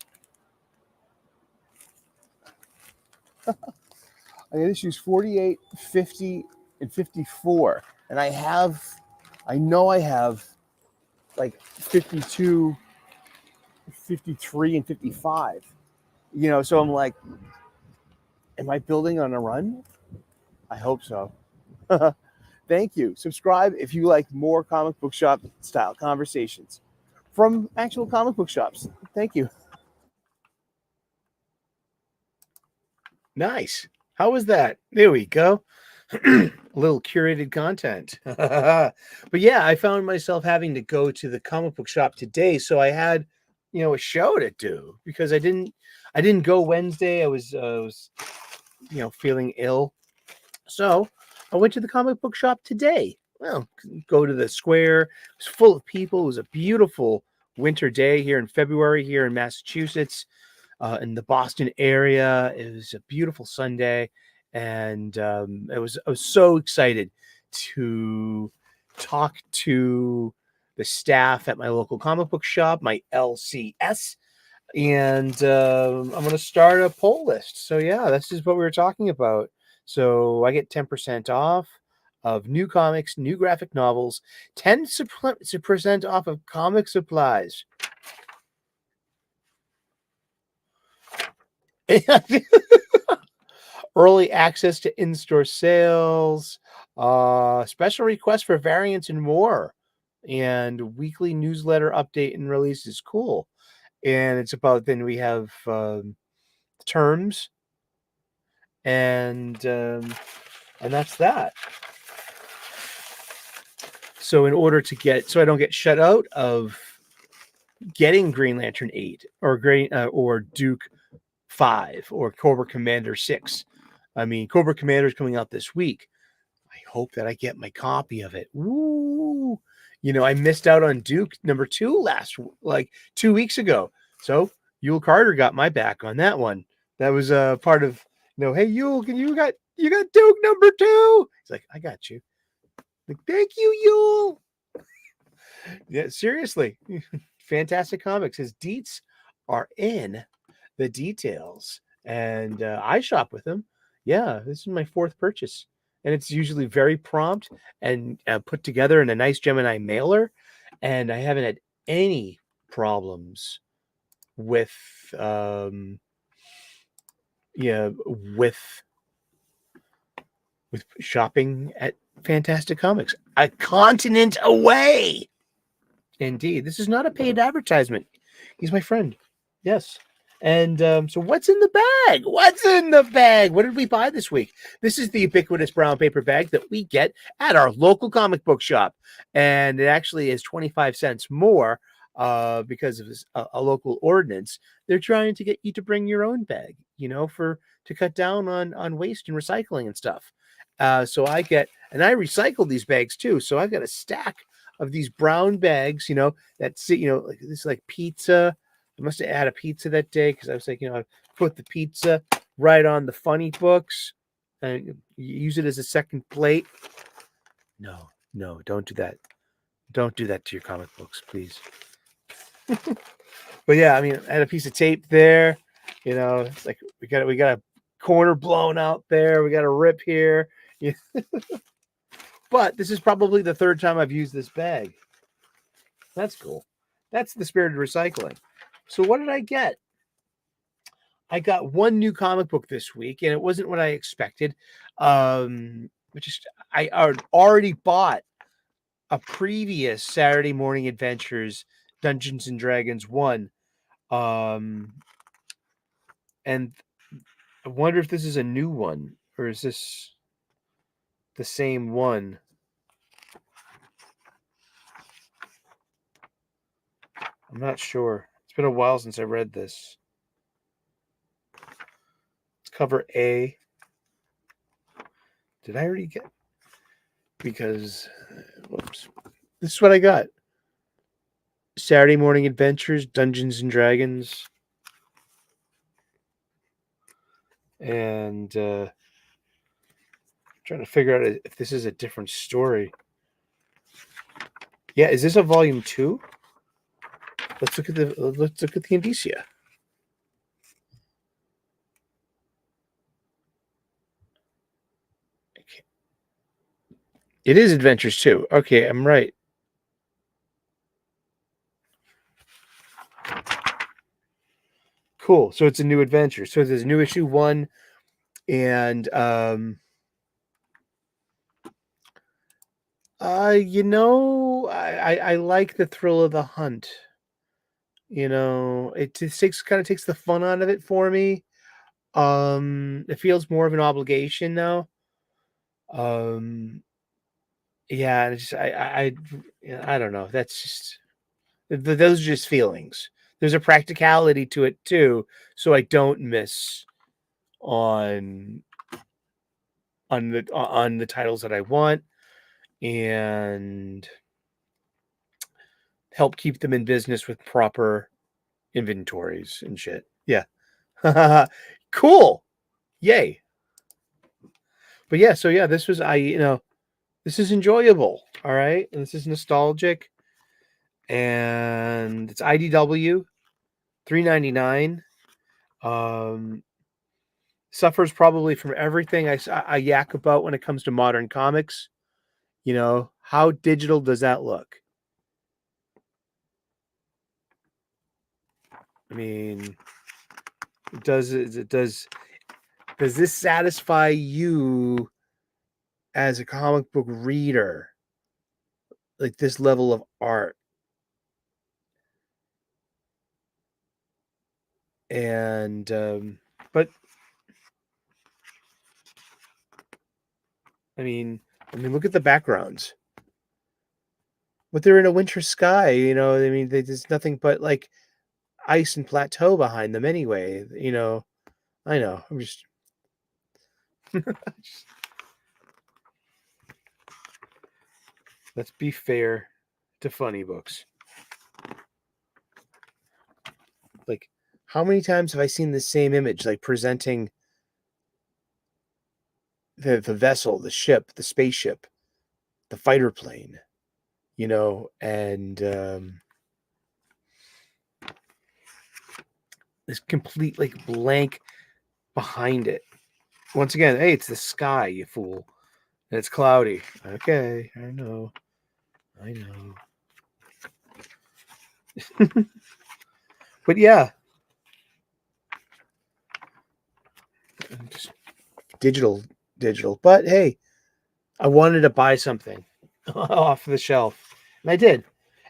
B: I got issues 48, 50, and 54. And I know I have like 52, 53, and 55. So I'm like, am I building on a run? I hope so. Thank you. Subscribe if you like more comic book shop style conversations from actual comic book shops. Thank you.
A: Nice. How was that? There we go. A little curated content. But yeah, I found myself having to go to the comic book shop today, so I had, a show to do because I didn't go Wednesday. I was feeling ill. So, I went to the comic book shop today. Well, go to the square. It was full of people. It was a beautiful winter day here in February here in Massachusetts. In the Boston area. It was a beautiful Sunday, and I was so excited to talk to the staff at my local comic book shop, my LCS, and I'm going to start a poll list. So yeah, this is what we were talking about. So I get 10% off of new comics, new graphic novels, 10% off of comic supplies. Early access to in-store sales, special requests for variants and more, and weekly newsletter update and release is cool. And it's about, then we have terms, and that's that. So in order to get, so I don't get shut out of getting Green Lantern 8 or Duke 5 or Cobra Commander 6. I mean, Cobra Commander is coming out this week. I hope that I get my copy of it. Woo! I missed out on Duke number 2 like 2 weeks ago. So Yule Carter got my back on that one. That was a part of, hey Yule, you got Duke number 2? He's like, I got you. Like, thank you, Yule. Yeah, seriously. Fantastic Comics. His deets are in the details, and I shop with him. Yeah, this is my 4th purchase, and it's usually very prompt and put together in a nice Gemini mailer, and I haven't had any problems with with shopping at Fantastic Comics, a continent away. Indeed, this is not a paid advertisement. He's my friend. Yes. And so what's in the bag? What's in the bag? What did we buy this week? This is the ubiquitous brown paper bag that we get at our local comic book shop. And it actually is 25 cents more because of a local ordinance. They're trying to get you to bring your own bag, to cut down on waste and recycling and stuff. So I recycle these bags too. So I've got a stack of these brown bags, that's, like this is like pizza. I must have had a pizza that day because I was like, I put the pizza right on the Funnybooks and use it as a second plate. No, don't do that. Don't do that to your comic books, please. But yeah, I mean, I had a piece of tape there. It's like we got a corner blown out there. We got a rip here. But this is probably the 3rd time I've used this bag. That's cool. That's the spirit of recycling. So what did I get? I got one new comic book this week, and it wasn't what I expected. I already bought a previous Saturday Morning Adventures Dungeons and Dragons 1. And I wonder if this is a new one, or is this the same one? I'm not sure. It's been a while since I read this. It's cover A. Did I already get? Because, whoops. This is what I got. Saturday Morning Adventures, Dungeons and Dragons. And trying to figure out if this is a different story. Yeah, is this a volume 2? Let's look at the indicia. Okay. It is Adventures 2. Okay, I'm right. Cool. So it's a new adventure. So there's new issue 1, and you know, I like the thrill of the hunt. You know, it just kind of takes the fun out of it for me. It feels more of an obligation now. Yeah, it's just, I don't know. That's just those are just feelings. There's a practicality to it too, so I don't miss on the titles that I want, and help keep them in business with proper inventories and shit. Yeah. Cool. Yay. But yeah, so yeah, this was this is enjoyable. All right. And this is nostalgic. And it's IDW, $3.99. Suffers probably from everything I yak about when it comes to modern comics. You know, how digital does that look? I mean, does this satisfy you as a comic book reader? Like this level of art? And but I mean, look at the backgrounds. But they're in a winter sky, you know. I mean, there's nothing but like ice and plateau behind them anyway. You know, I know. I'm just. Let's be fair to Funny Books. Like, how many times have I seen the same image, like presenting the vessel, the ship, the spaceship, the fighter plane, you know, and this complete like blank behind it. Once again, hey, it's the sky, you fool. And it's cloudy. Okay, I know. But yeah. Just digital. But hey, I wanted to buy something off the shelf. And I did.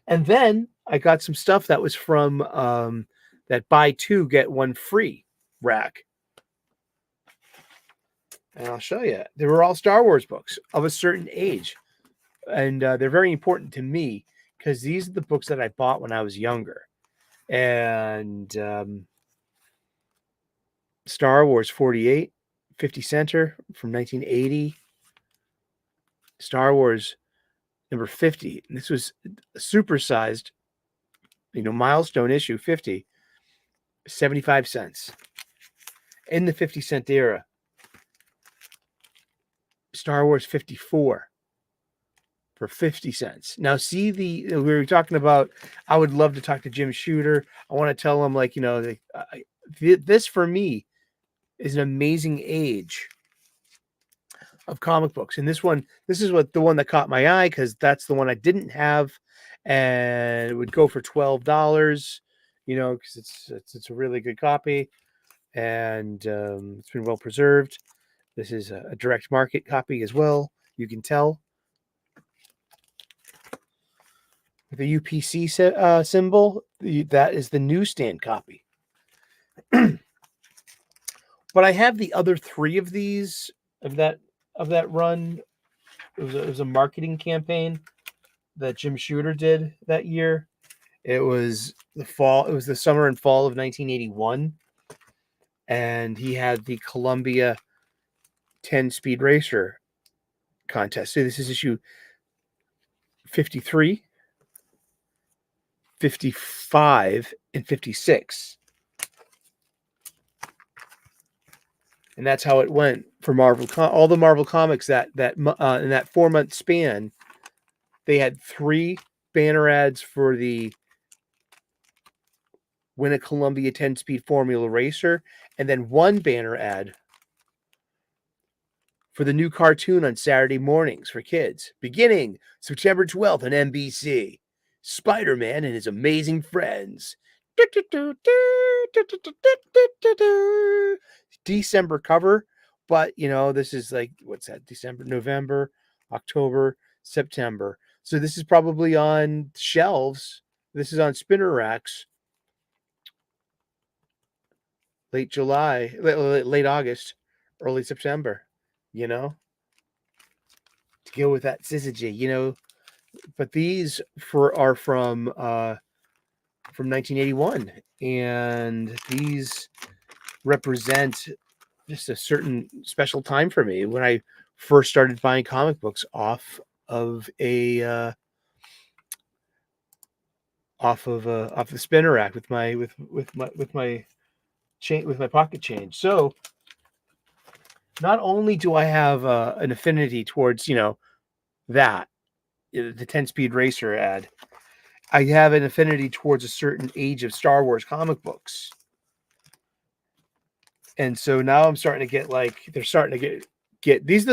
A: And then I got some stuff that was from that buy 2 get 1 free rack. And I'll show you. They were all Star Wars books of a certain age. And they're very important to me because these are the books that I bought when I was younger. And Star Wars 48, 50 center from 1980. Star Wars number 50. And this was supersized, you know, milestone issue 50, 75 cents. In the 50-cent era. Star Wars 54 for 50 cents. Now, see, we were talking about, I would love to talk to Jim Shooter. I want to tell him, like, you know, this for me is an amazing age of comic books. And this is the one that caught my eye because that's the one I didn't have, and it would go for $12, you know, because it's a really good copy, and it's been well preserved. This is a direct market copy as well. You can tell with the UPC symbol. That is the newsstand copy. But I have the other 3 of these of that run. It was a marketing campaign that Jim Shooter did that year. It was the summer and fall of 1981, and he had the Columbia 10 Speed Racer contest. So this is issue 53. 55, and 56. And that's how it went for Marvel. All the Marvel comics that in that 4-month span, they had 3 banner ads for the Win a Columbia 10-speed Formula Racer, and then 1 banner ad for the new cartoon on Saturday mornings for kids, beginning September 12th on NBC. Spider-Man and his amazing friends. December cover, but this is like, what's that? December, November, October, September. So this is probably on shelves. This is on spinner racks. Late July, late August, early September, to go with that syzygy, but these are from 1981, and these represent just a certain special time for me when I first started buying comic books off of the spinner rack with my pocket change. So not only do I have an affinity towards that the 10-speed racer ad, I have an affinity towards a certain age of Star Wars comic books. And so now I'm starting to get they're starting to get these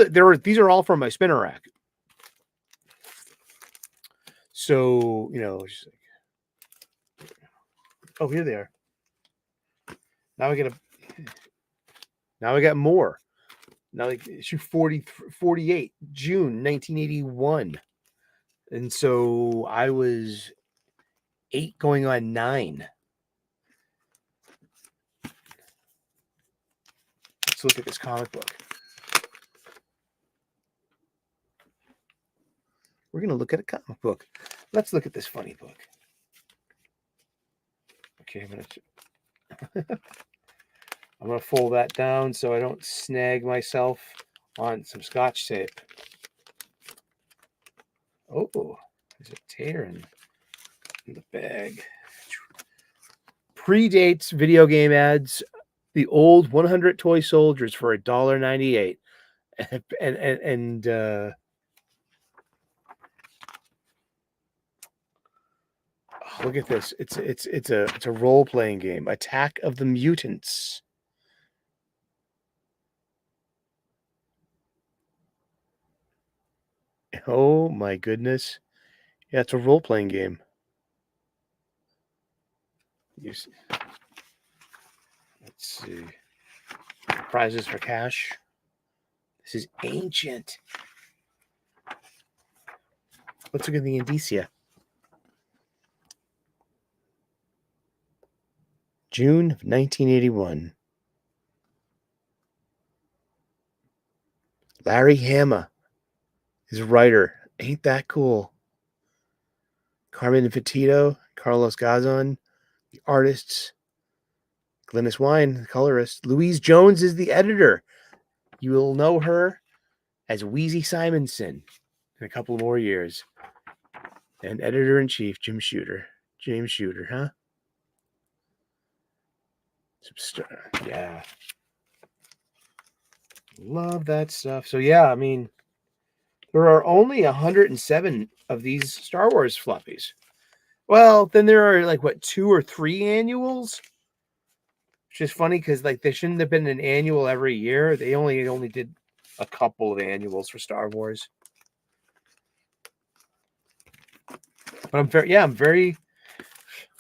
A: are all from my spinner rack. So, just oh, here they are. Now I got more. Now issue 48, June 1981. And so I was 8 going on 9. Let's look at this comic book. We're going to look at a comic book. Let's look at this funny book. Okay, I'm going to fold that down so I don't snag myself on some Scotch tape. Oh, there's a tear in the bag. Predates video game ads. The old 100 toy soldiers for $1.98. And look at this. It's a role-playing game. Attack of the Mutants. Oh my goodness. Yeah, it's a role-playing game. Let's see. Prizes for cash. This is ancient. Let's look at the indicia. June of 1981. Larry Hama is a writer. Ain't that cool? Carmen Infantino, Carlos Gazan, the artists. Glynis Wine, the colorist. Louise Jones is the editor. You will know her as Wheezy Simonson in a couple more years. And editor-in-chief, James Shooter, huh? Yeah. Love that stuff. So, yeah, I mean, there are only 107 of these Star Wars floppies. Well, then there are 2 or 3 annuals? Which is funny because there shouldn't have been an annual every year. They only did a couple of annuals for Star Wars. But I'm very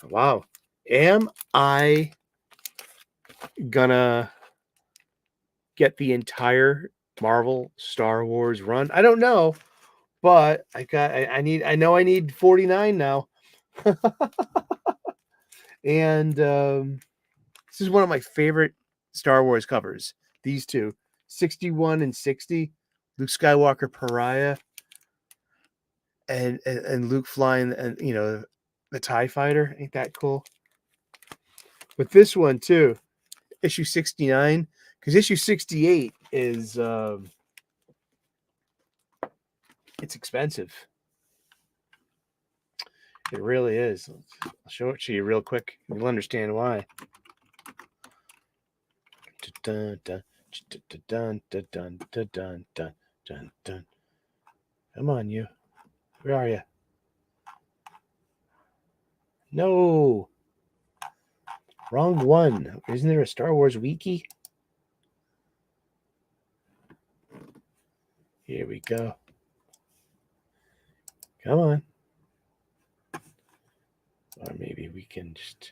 A: wow. Am I gonna get the entire Marvel Star Wars run? I don't know, but I need 49 now. And this is one of my favorite Star Wars covers. These two, 61 and 60, Luke Skywalker Pariah, and Luke flying, and the TIE fighter. Ain't that cool? But this one too, issue 69, because issue 68 is it's expensive. It really is. I'll show it to you real quick. You'll understand why. Dun, dun, dun, dun, dun, dun, dun, dun, dun, dun. Come on, you. Where are you? No. Wrong one. Isn't there a Star Wars wiki? Here we go. Come on. Or maybe we can just...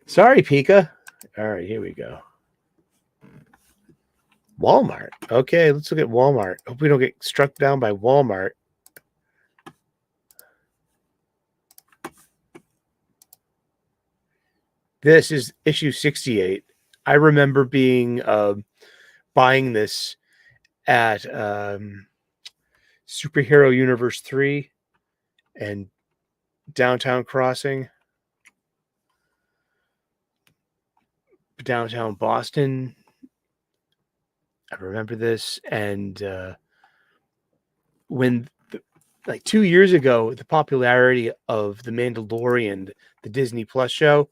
A: Sorry, Pika. All right, here we go. Walmart. Okay, let's look at Walmart. Hope we don't get struck down by Walmart. This is issue 68. I remember buying this at Superhero Universe 3 and Downtown Crossing, downtown Boston. I remember this, and when like 2 years ago, the popularity of The Mandalorian, the Disney Plus show,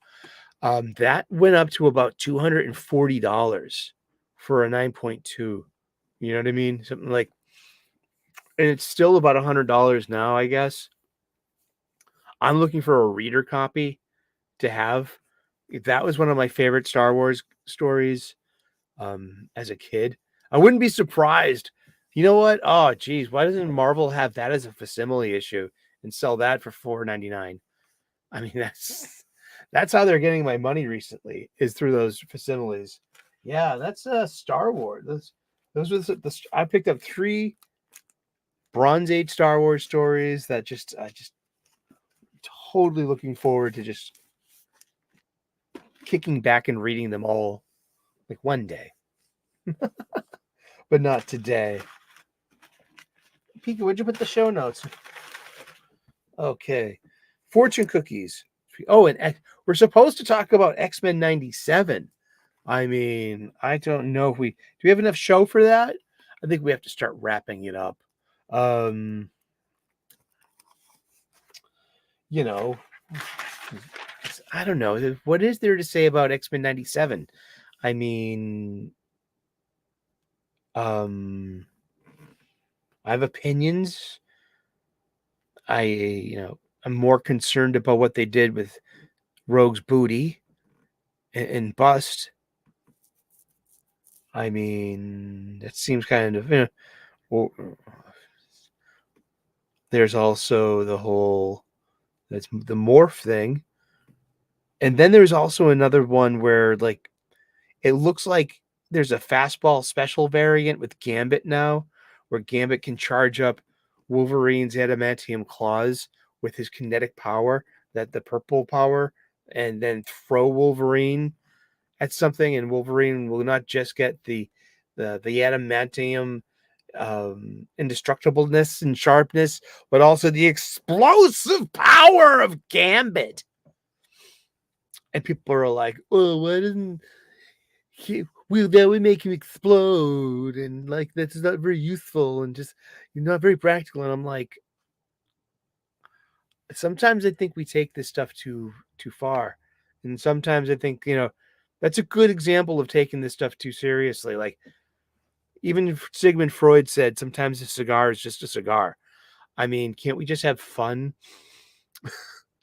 A: that went up to about $240 for a 9.2. You know what I mean? Something like, and it's still about $100 now, I guess. I'm looking for a reader copy to have. That was one of my favorite Star Wars stories as a kid. I wouldn't be surprised. You know what? Oh, geez. Why doesn't Marvel have that as a facsimile issue and sell that for $4.99? I mean, that's how they're getting my money recently, is through those facsimiles. Yeah, that's Star Wars. Those were I picked up 3 Bronze Age Star Wars stories that I just totally looking forward to just kicking back and reading them all like one day. But not today. Pika, where'd you put the show notes? Okay. Fortune cookies. Oh, and we're supposed to talk about X-Men 97. I mean, I don't know if do we have enough show for that? I think we have to start wrapping it up. You know, I don't know. What is there to say about X-Men 97? I mean, I have opinions. I'm more concerned about what they did with Rogue's booty and bust. I mean, that seems kind of, there's also the whole, that's the MORPH thing. And then there's also another one where, like, it looks like there's a fastball special variant with Gambit now, where Gambit can charge up Wolverine's adamantium claws with his kinetic power, that the purple power, and then throw Wolverine at something, and Wolverine will not just get the adamantium indestructibleness and sharpness, but also the explosive power of Gambit. And people are like, "Oh, why doesn't that would make him explode?" And like, that's not very useful and just not very practical. And I'm like, sometimes I think we take this stuff too far, and sometimes I think that's a good example of taking this stuff too seriously. Like, even Sigmund Freud said, sometimes a cigar is just a cigar. I mean, can't we just have fun?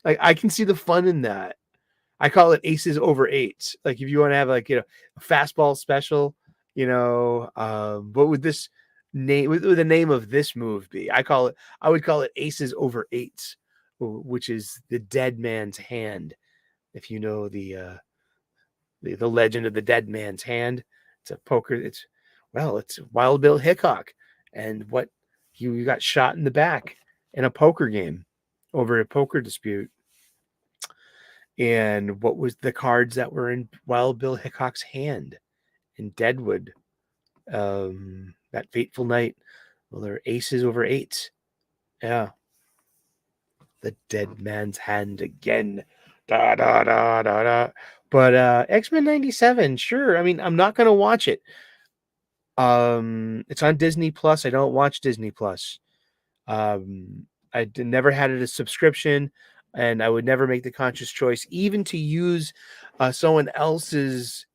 A: Like, I can see the fun in that. I call it aces over eights. Like, if you want to have a fastball special, what would this name, what would the name of this move be? I would call it aces over eights, which is the dead man's hand. If you know the legend of the dead man's hand, it's a poker. It's Wild Bill Hickok, and what he got shot in the back in a poker game over a poker dispute. And what was the cards that were in Wild Bill Hickok's hand in Deadwood that fateful night? Well, they're aces over eights. Yeah. The dead man's hand again. Da, da, da, da, da. But X-Men 97, sure. I mean, I'm not going to watch it. It's on Disney Plus. I don't watch Disney Plus. Never had it as a subscription, and I would never make the conscious choice even to use someone else's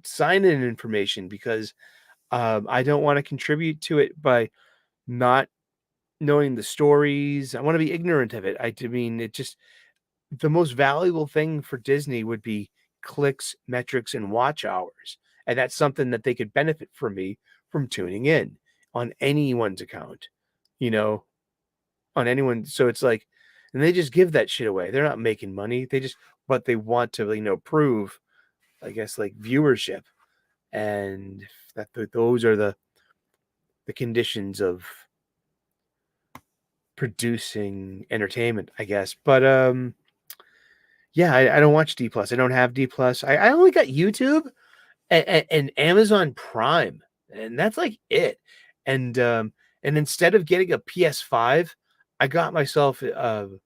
A: sign-in information, because I don't want to contribute to it by not knowing the stories. I want to be ignorant of it. I mean, it just, the most valuable thing for Disney would be clicks, metrics, and watch hours. And that's something that they could benefit from me from tuning in on anyone's account, you know, on anyone. So it's like, and they just give that shit away. They're not making money. But they want to, prove, I guess, like viewership, and that those are the conditions of producing entertainment, I guess. But yeah, I don't watch D plus. I don't have D plus. I only got YouTube and Amazon Prime, and that's like it. And instead of getting a PS5, I got myself an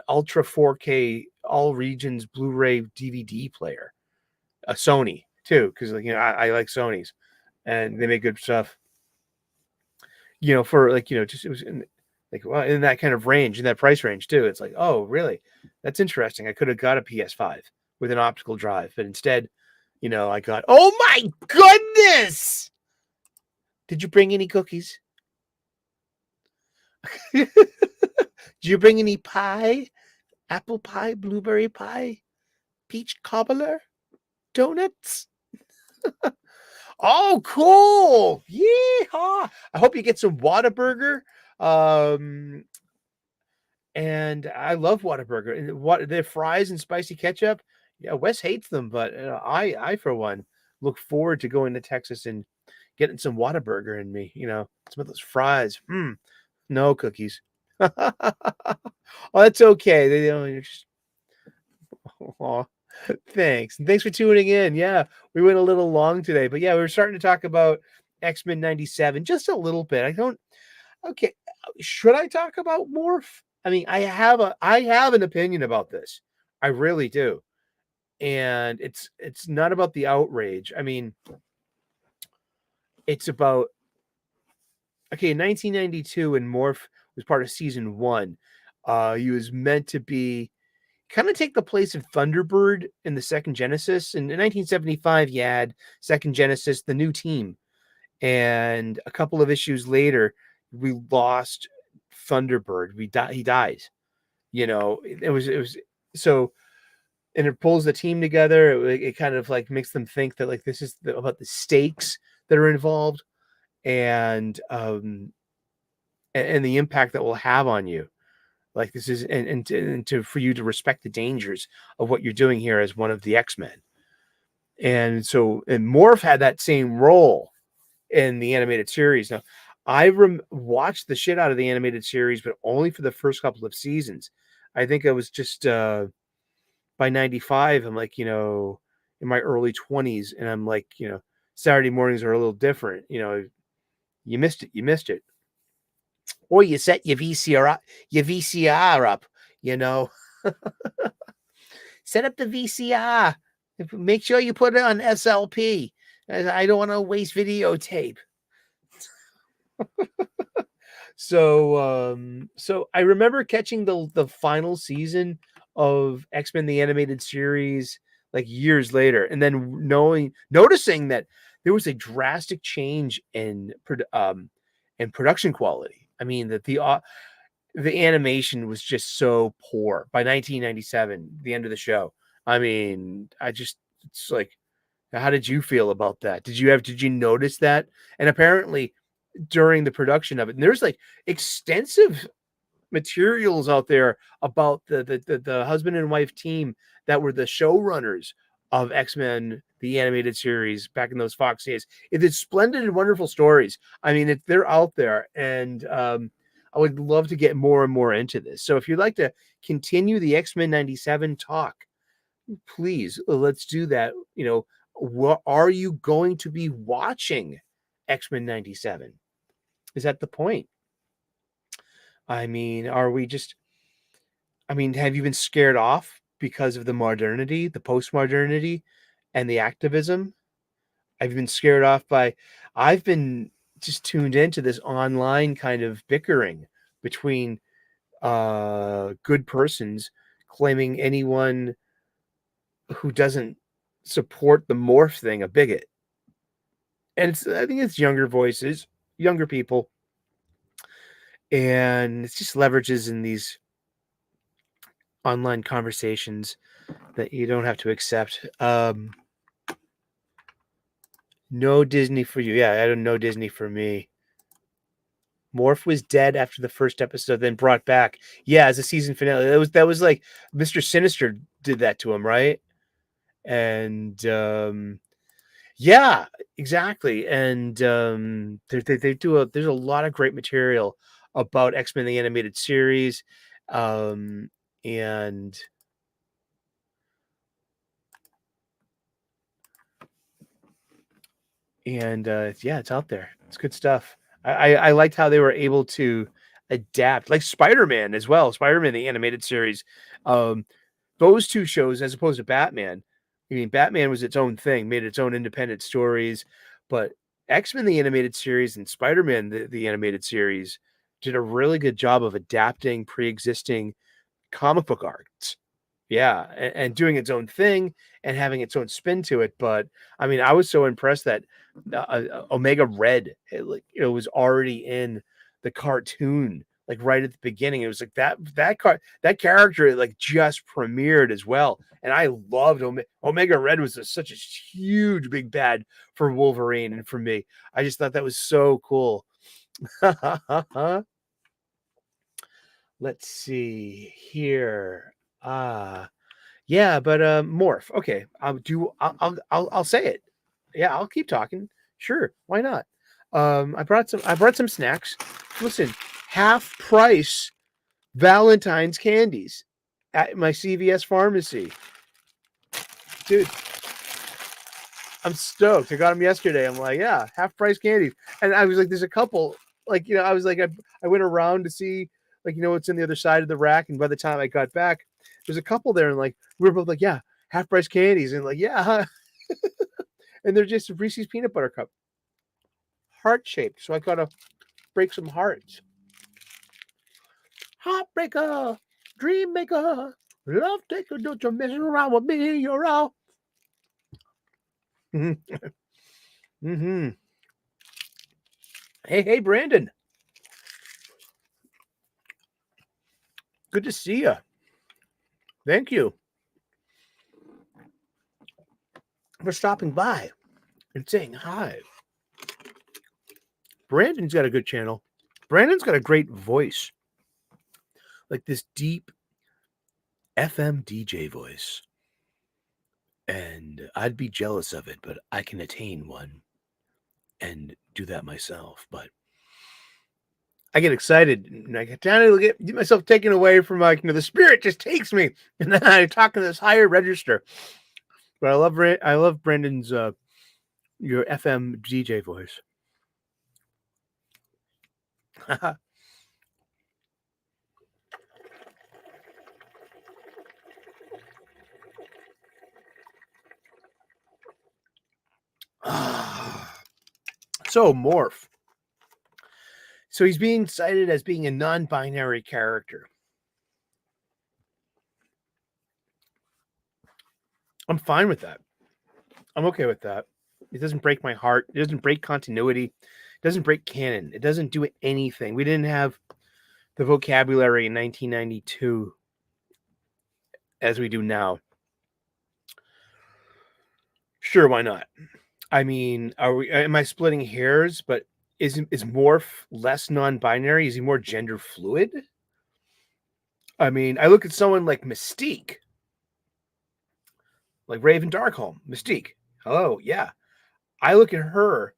A: Ultra 4K all regions Blu-ray DVD player, a Sony too, because I like Sonys, and they make good stuff. For just it was in that kind of range, in that price range too. It's like, oh, really? That's interesting. I could have got a PS5 with an optical drive, but instead, I got, oh my goodness! Did you bring any cookies? Did you bring any pie? Apple pie, blueberry pie, peach cobbler, donuts? Oh, cool! Yeehaw! I hope you get some Whataburger. And I love Whataburger, and their fries and spicy ketchup. Yeah, Wes hates them, but I for one look forward to going to Texas and getting some Whataburger in me. Some of those fries. No cookies. Oh, that's okay. They don't. Oh, thanks. And thanks for tuning in. Yeah, we went a little long today, but yeah, we were starting to talk about X-Men 97 just a little bit. Okay, should I talk about MORPH? I mean, I have an opinion about this. I really do. And it's not about the outrage. I mean, it's about, okay, in 1992, when MORPH was part of season 1, he was meant to be kind of take the place of Thunderbird in the second Genesis. And in 1975, you had second Genesis, the new team. And a couple of issues later, we lost Thunderbird. He died. It was so, and it pulls the team together. It kind of like makes them think that like this is about the stakes that are involved, and the impact that will have on you. Like this is, for you to respect the dangers of what you're doing here as one of the X-Men. And so, and MORPH had that same role in the animated series. Now, I watched the shit out of the animated series, but only for the first couple of seasons. I think I was just by 95, I'm like, in my early 20s, and I'm like, Saturday mornings are a little different. You missed it. Or you set your VCR up, set up the VCR. Make sure you put it on SLP. I don't want to waste videotape. So I remember catching the final season of X-Men the Animated Series like years later, and then noticing that there was a drastic change in production quality. I mean, that the animation was just so poor by 1997, the end of the show. I mean, it's like, how did you feel about that? Did you notice that? And apparently during the production of it, and there's like extensive materials out there about the husband and wife team that were the showrunners of X-Men the animated series back in those Fox days. It is splendid and wonderful stories. I mean, they're out there, and I would love to get more and more into this. So if you'd like to continue the X-Men 97 talk, please, let's do that. What are you going to be watching X-Men 97? Is that the point? I mean, have you been scared off because of the modernity, the post-modernity, and the activism? I've been scared off by, I've been just tuned into this online kind of bickering between good persons claiming anyone who doesn't support the morph thing a bigot. And I think it's younger voices, younger people, and it's just leverages in these online conversations that you don't have to accept. No Disney for you. Yeah, I don't know Disney for me. Morph was dead after the first episode, then brought back. Yeah, as a season finale. That was like Mr. Sinister did that to him, right? And yeah, exactly. And they do there's a lot of great material about X-Men the animated series, and yeah, it's out there. It's good stuff. I liked how they were able to adapt, like Spider-Man as well. Spider-Man the animated series. Those two shows, as opposed to Batman. I mean, Batman was its own thing, made its own independent stories, but X-Men the animated series and Spider-Man the animated series did a really good job of adapting pre-existing comic book arcs. Yeah, and doing its own thing and having its own spin to it. But I mean, I was so impressed that Omega Red, was already in the cartoon, like right at the beginning. It was like that character like just premiered as well, and I loved Omega Red. Was such a huge big bad for Wolverine, and for me, I just thought that was so cool. Let's see here. Yeah, but morph. Okay, I'll say it. Yeah, I'll keep talking. Sure, why not? I brought some snacks. Listen, half price Valentine's candies at my CVS pharmacy. Dude, I'm stoked. I got them yesterday. I'm like, yeah, half price candies. And I was like, there's a couple, like, I was like, I went around to see, like, what's in the other side of the rack. And by the time I got back, there's a couple there. And like, we were both like, yeah, half price candies. And like, yeah. And they're just Reese's peanut butter cup, heart shaped. So I got to break some hearts. Heartbreaker, dream maker, love taker, don't you mess around with me, you're all. Mm-hmm. Hey, Brandon. Good to see you. Thank you for stopping by and saying hi. Brandon's got a good channel. Brandon's got a great voice. Like this deep FM DJ voice. And I'd be jealous of it, but I can attain one and do that myself. But I get excited and I get myself taken away from, like, the spirit just takes me, and then I talk in this higher register. But I love Brandon's your FM DJ voice. So Morph. So he's being cited as being a non-binary character. I'm fine with that. I'm okay with that. It doesn't break my heart. It doesn't break continuity. It doesn't break canon. It doesn't do anything. We didn't have the vocabulary in 1992 as we do now. Sure, why not? I mean, am I splitting hairs? But is Morph less non-binary? Is he more gender fluid? I mean, I look at someone like Mystique, like Raven Darkholm. Mystique. Hello, yeah. I look at her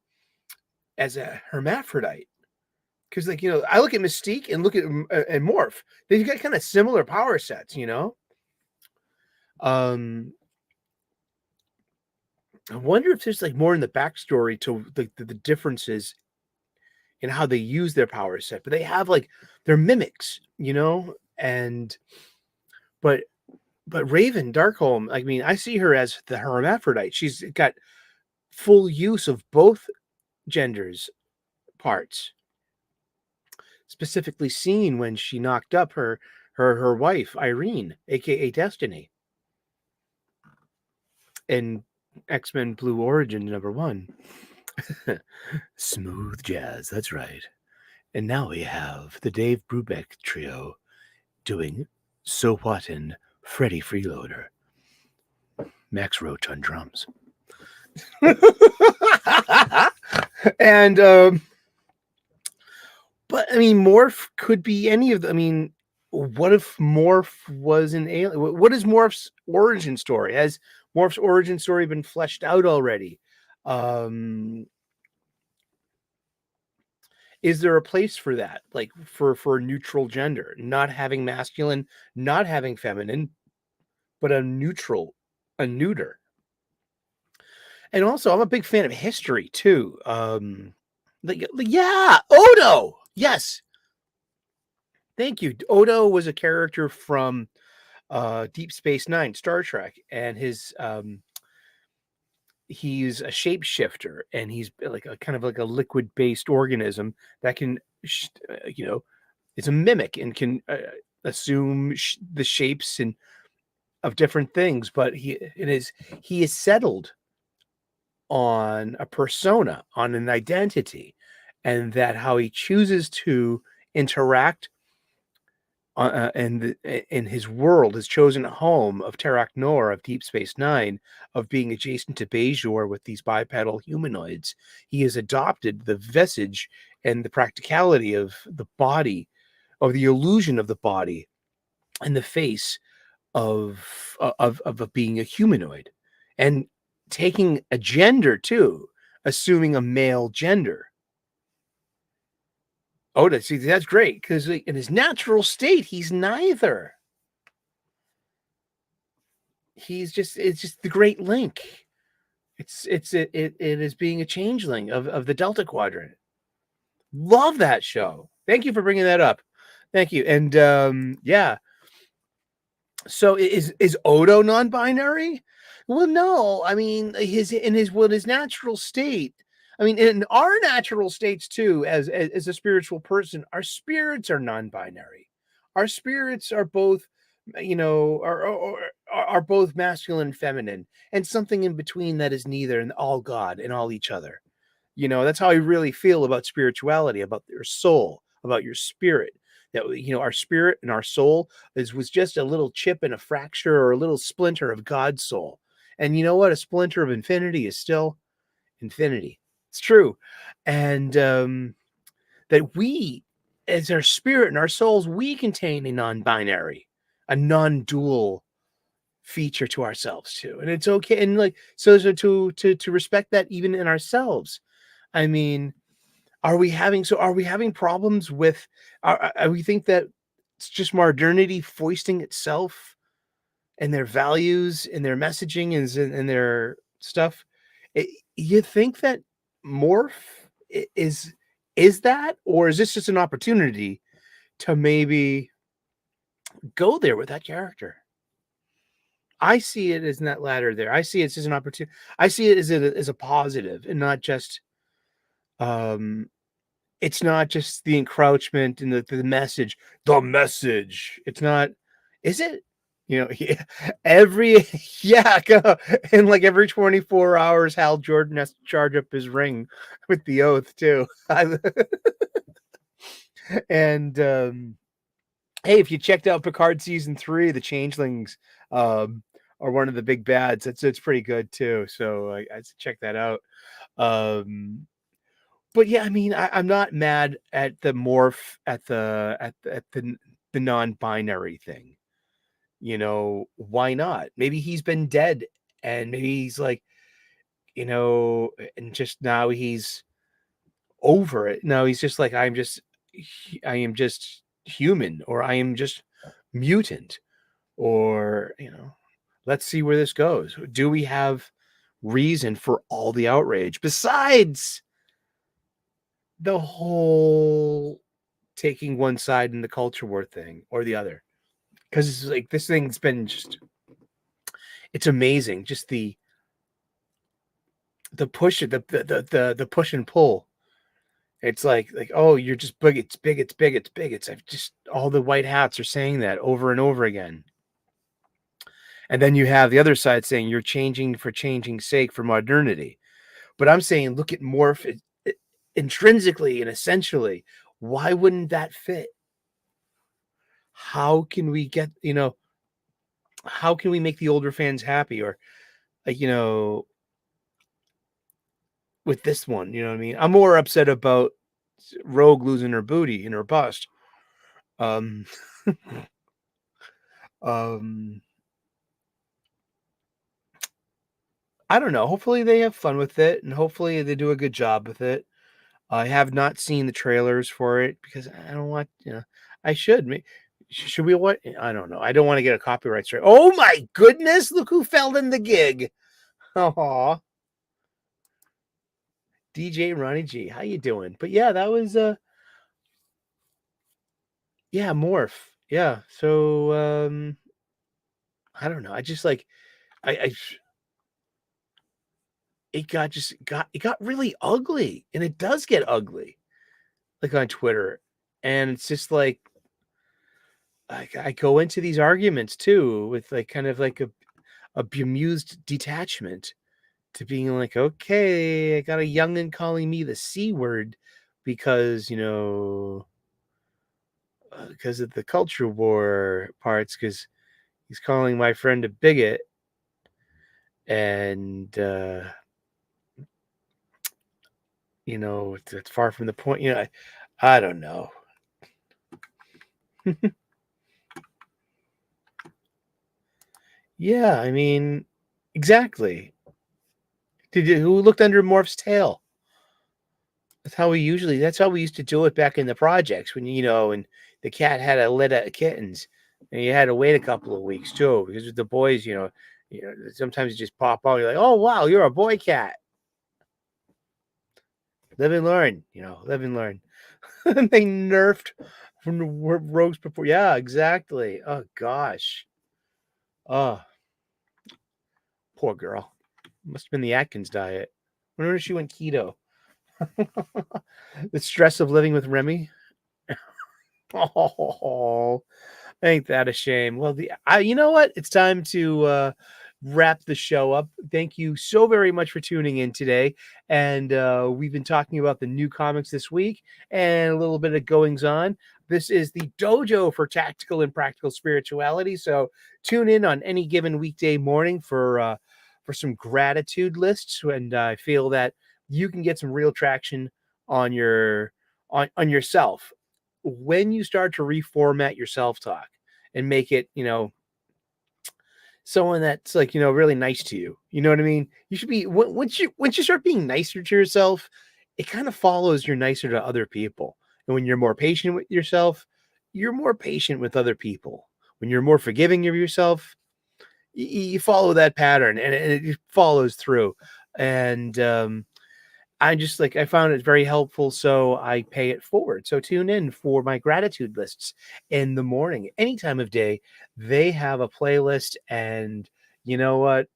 A: as a hermaphrodite. Because, like, I look at Mystique and look at and Morph. They've got kind of similar power sets, I wonder if there's like more in the backstory to the differences in how they use their power set. But they have like they're mimics, and but Raven Darkholm, I mean, I see her as the hermaphrodite. She's got full use of both genders parts, specifically seen when she knocked up her wife, Irene, aka Destiny, in X-Men Blue Origin #1. Smooth jazz, that's right. And now we have the Dave Brubeck trio doing So What and Freddie Freeloader. Max Roach on drums. And but I mean, Morph could be any of the. I mean, what if Morph was an alien? What is Morph's origin story? Has Morph's origin story been fleshed out already? Is there a place for that, like for neutral gender, not having masculine, not having feminine, but a neutral, a neuter? And also, I'm a big fan of history too. Yeah, Odo. Yes, thank you. Odo was a character from Deep Space Nine, Star Trek, and he's a shapeshifter, and he's like a kind of like a liquid-based organism that can, it's a mimic and can assume the shapes and of different things. But he is settled on a persona, on an identity, and that how he chooses to interact in his world, his chosen home of Terak Nor, of Deep Space Nine, of being adjacent to Bajor with these bipedal humanoids. He has adopted the visage and the practicality of the body, of the illusion of the body and the face of being a humanoid, and taking a gender too, assuming a male gender. Oh, that's great, because in his natural state, he's neither. It's just the great link. It is being a changeling of the Delta Quadrant. Love that show. Thank you for bringing that up. Thank you. And yeah. So is Odo non-binary? Well, no. I mean, his natural state. I mean, in our natural states too, as a spiritual person, our spirits are non-binary. Our spirits are both, are both masculine and feminine, and something in between that is neither, and all God and all each other. That's how I really feel about spirituality, about your soul, about your spirit. That our spirit and our soul was just a little chip in a fracture or a little splinter of God's soul. And you know what? A splinter of infinity is still infinity. It's true. And that we, as our spirit and our souls, we contain a non-binary, a non-dual feature to ourselves too. And it's okay. And like, so to respect that even in ourselves. I mean, are we having problems with, we think that it's just modernity foisting itself and their values and their messaging and their stuff? You think that Morph is that, or is this just an opportunity to maybe go there with that character? I see it as in that ladder there. I see it as an opportunity. I see it as a positive, and not just it's not just the encroachment and the message. The message. It's not, is it? Yeah, and like every 24 hours, Hal Jordan has to charge up his ring with the oath too. And hey, if you checked out Picard season 3, the Changelings are one of the big bads. It's pretty good too. So I check that out. But yeah, I mean, I'm not mad at the Morph, at the non-binary thing. Why not? Maybe he's been dead, and maybe he's like, and just now he's over it. Now he's just like, I am just human, or I am just mutant, or let's see where this goes. Do we have reason for all the outrage besides the whole taking one side in the culture war thing or the other? Because it's like, this thing's been it's amazing, just the push, the push and pull It's like, oh, you're just bigots, bigots, bigots, bigots. I've just, all the white hats are saying that over and over again. And then you have the other side saying you're changing for changing's sake for modernity. But I'm saying, look at MORPH intrinsically and essentially. Why wouldn't that fit? How can we get, how can we make the older fans happy? Or, with this one, you know what I mean? I'm more upset about Rogue losing her booty in her bust. Um, um, I don't know. Hopefully they have fun with it, and hopefully they do a good job with it. I have not seen the trailers for it because I don't want, I should. Should we what? I don't know. I don't want to get a copyright strike. Oh my goodness! Look who fell in the gig. Oh, DJ Ronnie G, how you doing? But yeah, that was yeah, MORPH. Yeah. So I don't know. I just like I it got really ugly, and it does get ugly, like on Twitter, and it's just like I go into these arguments too with like kind of like a bemused detachment to being like, okay, I got a youngin calling me the C word because because of the culture war parts, because he's calling my friend a bigot, and it's far from the point. I don't know. Yeah, I mean, exactly. Who looked under Morph's tail? That's how we used to do it back in the projects when, and the cat had a litter of kittens, and you had to wait a couple of weeks too, because with the boys, sometimes you just pop out. You're like, oh, wow, you're a boy cat. Live and learn, live and learn. They nerfed from the rogues before. Yeah, exactly. Oh, gosh. Oh, poor girl. Must have been the Atkins diet. I wonder if she went keto. The stress of living with Remy. Oh, ain't that a shame? Well, you know what? It's time to wrap the show up. Thank you so very much for tuning in today. And we've been talking about the new comics this week and a little bit of goings on. This is the dojo for tactical and practical spirituality. So tune in on any given weekday morning for some gratitude lists. And I feel that you can get some real traction on on yourself when you start to reformat your self-talk and make it, someone that's like, really nice to you. You know what I mean? You should be, once you start being nicer to yourself, it kind of follows you're nicer to other people. And when you're more patient with yourself, you're more patient with other people. When you're more forgiving of yourself, you follow that pattern, and it follows through. And I found it very helpful, so I pay it forward. So tune in for my gratitude lists in the morning, any time of day. They have a playlist, and you know what?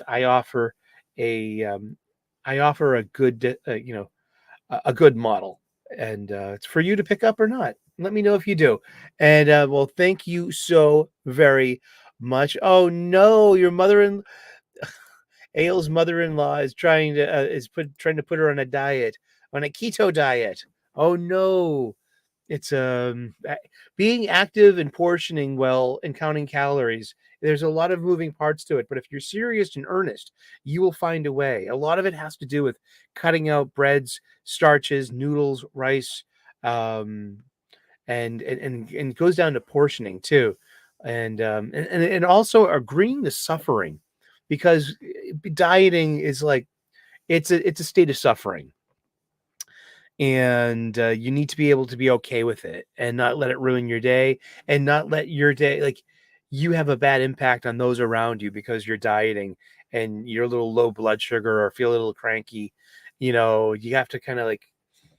A: I offer a good, a good model, and it's for you to pick up or not. Let me know if you do. And well, thank you so very much. Oh no, your mother Aile's mother-in-law is trying to put her on a keto diet. Oh no. It's being active and portioning well and counting calories. There's a lot of moving parts to it, but if you're serious and earnest, you will find a way. A lot of it has to do with cutting out breads, starches, noodles, rice, and it goes down to portioning too, and also agreeing to suffering, because dieting is like it's a state of suffering, and you need to be able to be okay with it and not let it ruin your day, and not let your day, like, you have a bad impact on those around you because you're dieting and you're a little low blood sugar or feel a little cranky. You have to kind of like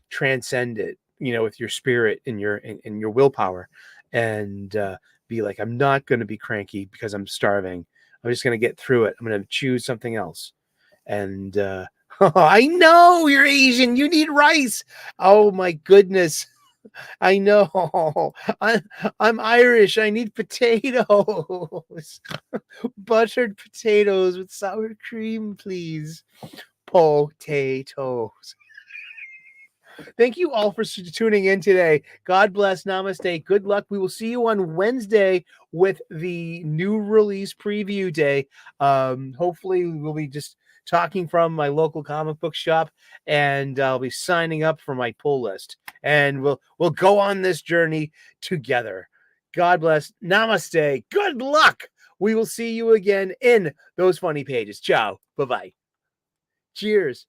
A: transcend it, with your spirit and your willpower, and be like, I'm not going to be cranky because I'm starving. I'm just going to get through it. I'm going to choose something else. And I know you're Asian. You need rice. Oh my goodness. I know. I'm Irish. I need potatoes. Buttered potatoes with sour cream, please. Potatoes. Thank you all for tuning in today. God bless. Namaste. Good luck. We will see you on Wednesday with the new release preview day. Hopefully, we'll be just talking from my local comic book shop, and I'll be signing up for my pull list. And we'll go on this journey together. God bless. Namaste. Good luck. We will see you again in those funny pages. Ciao. Bye-bye. Cheers.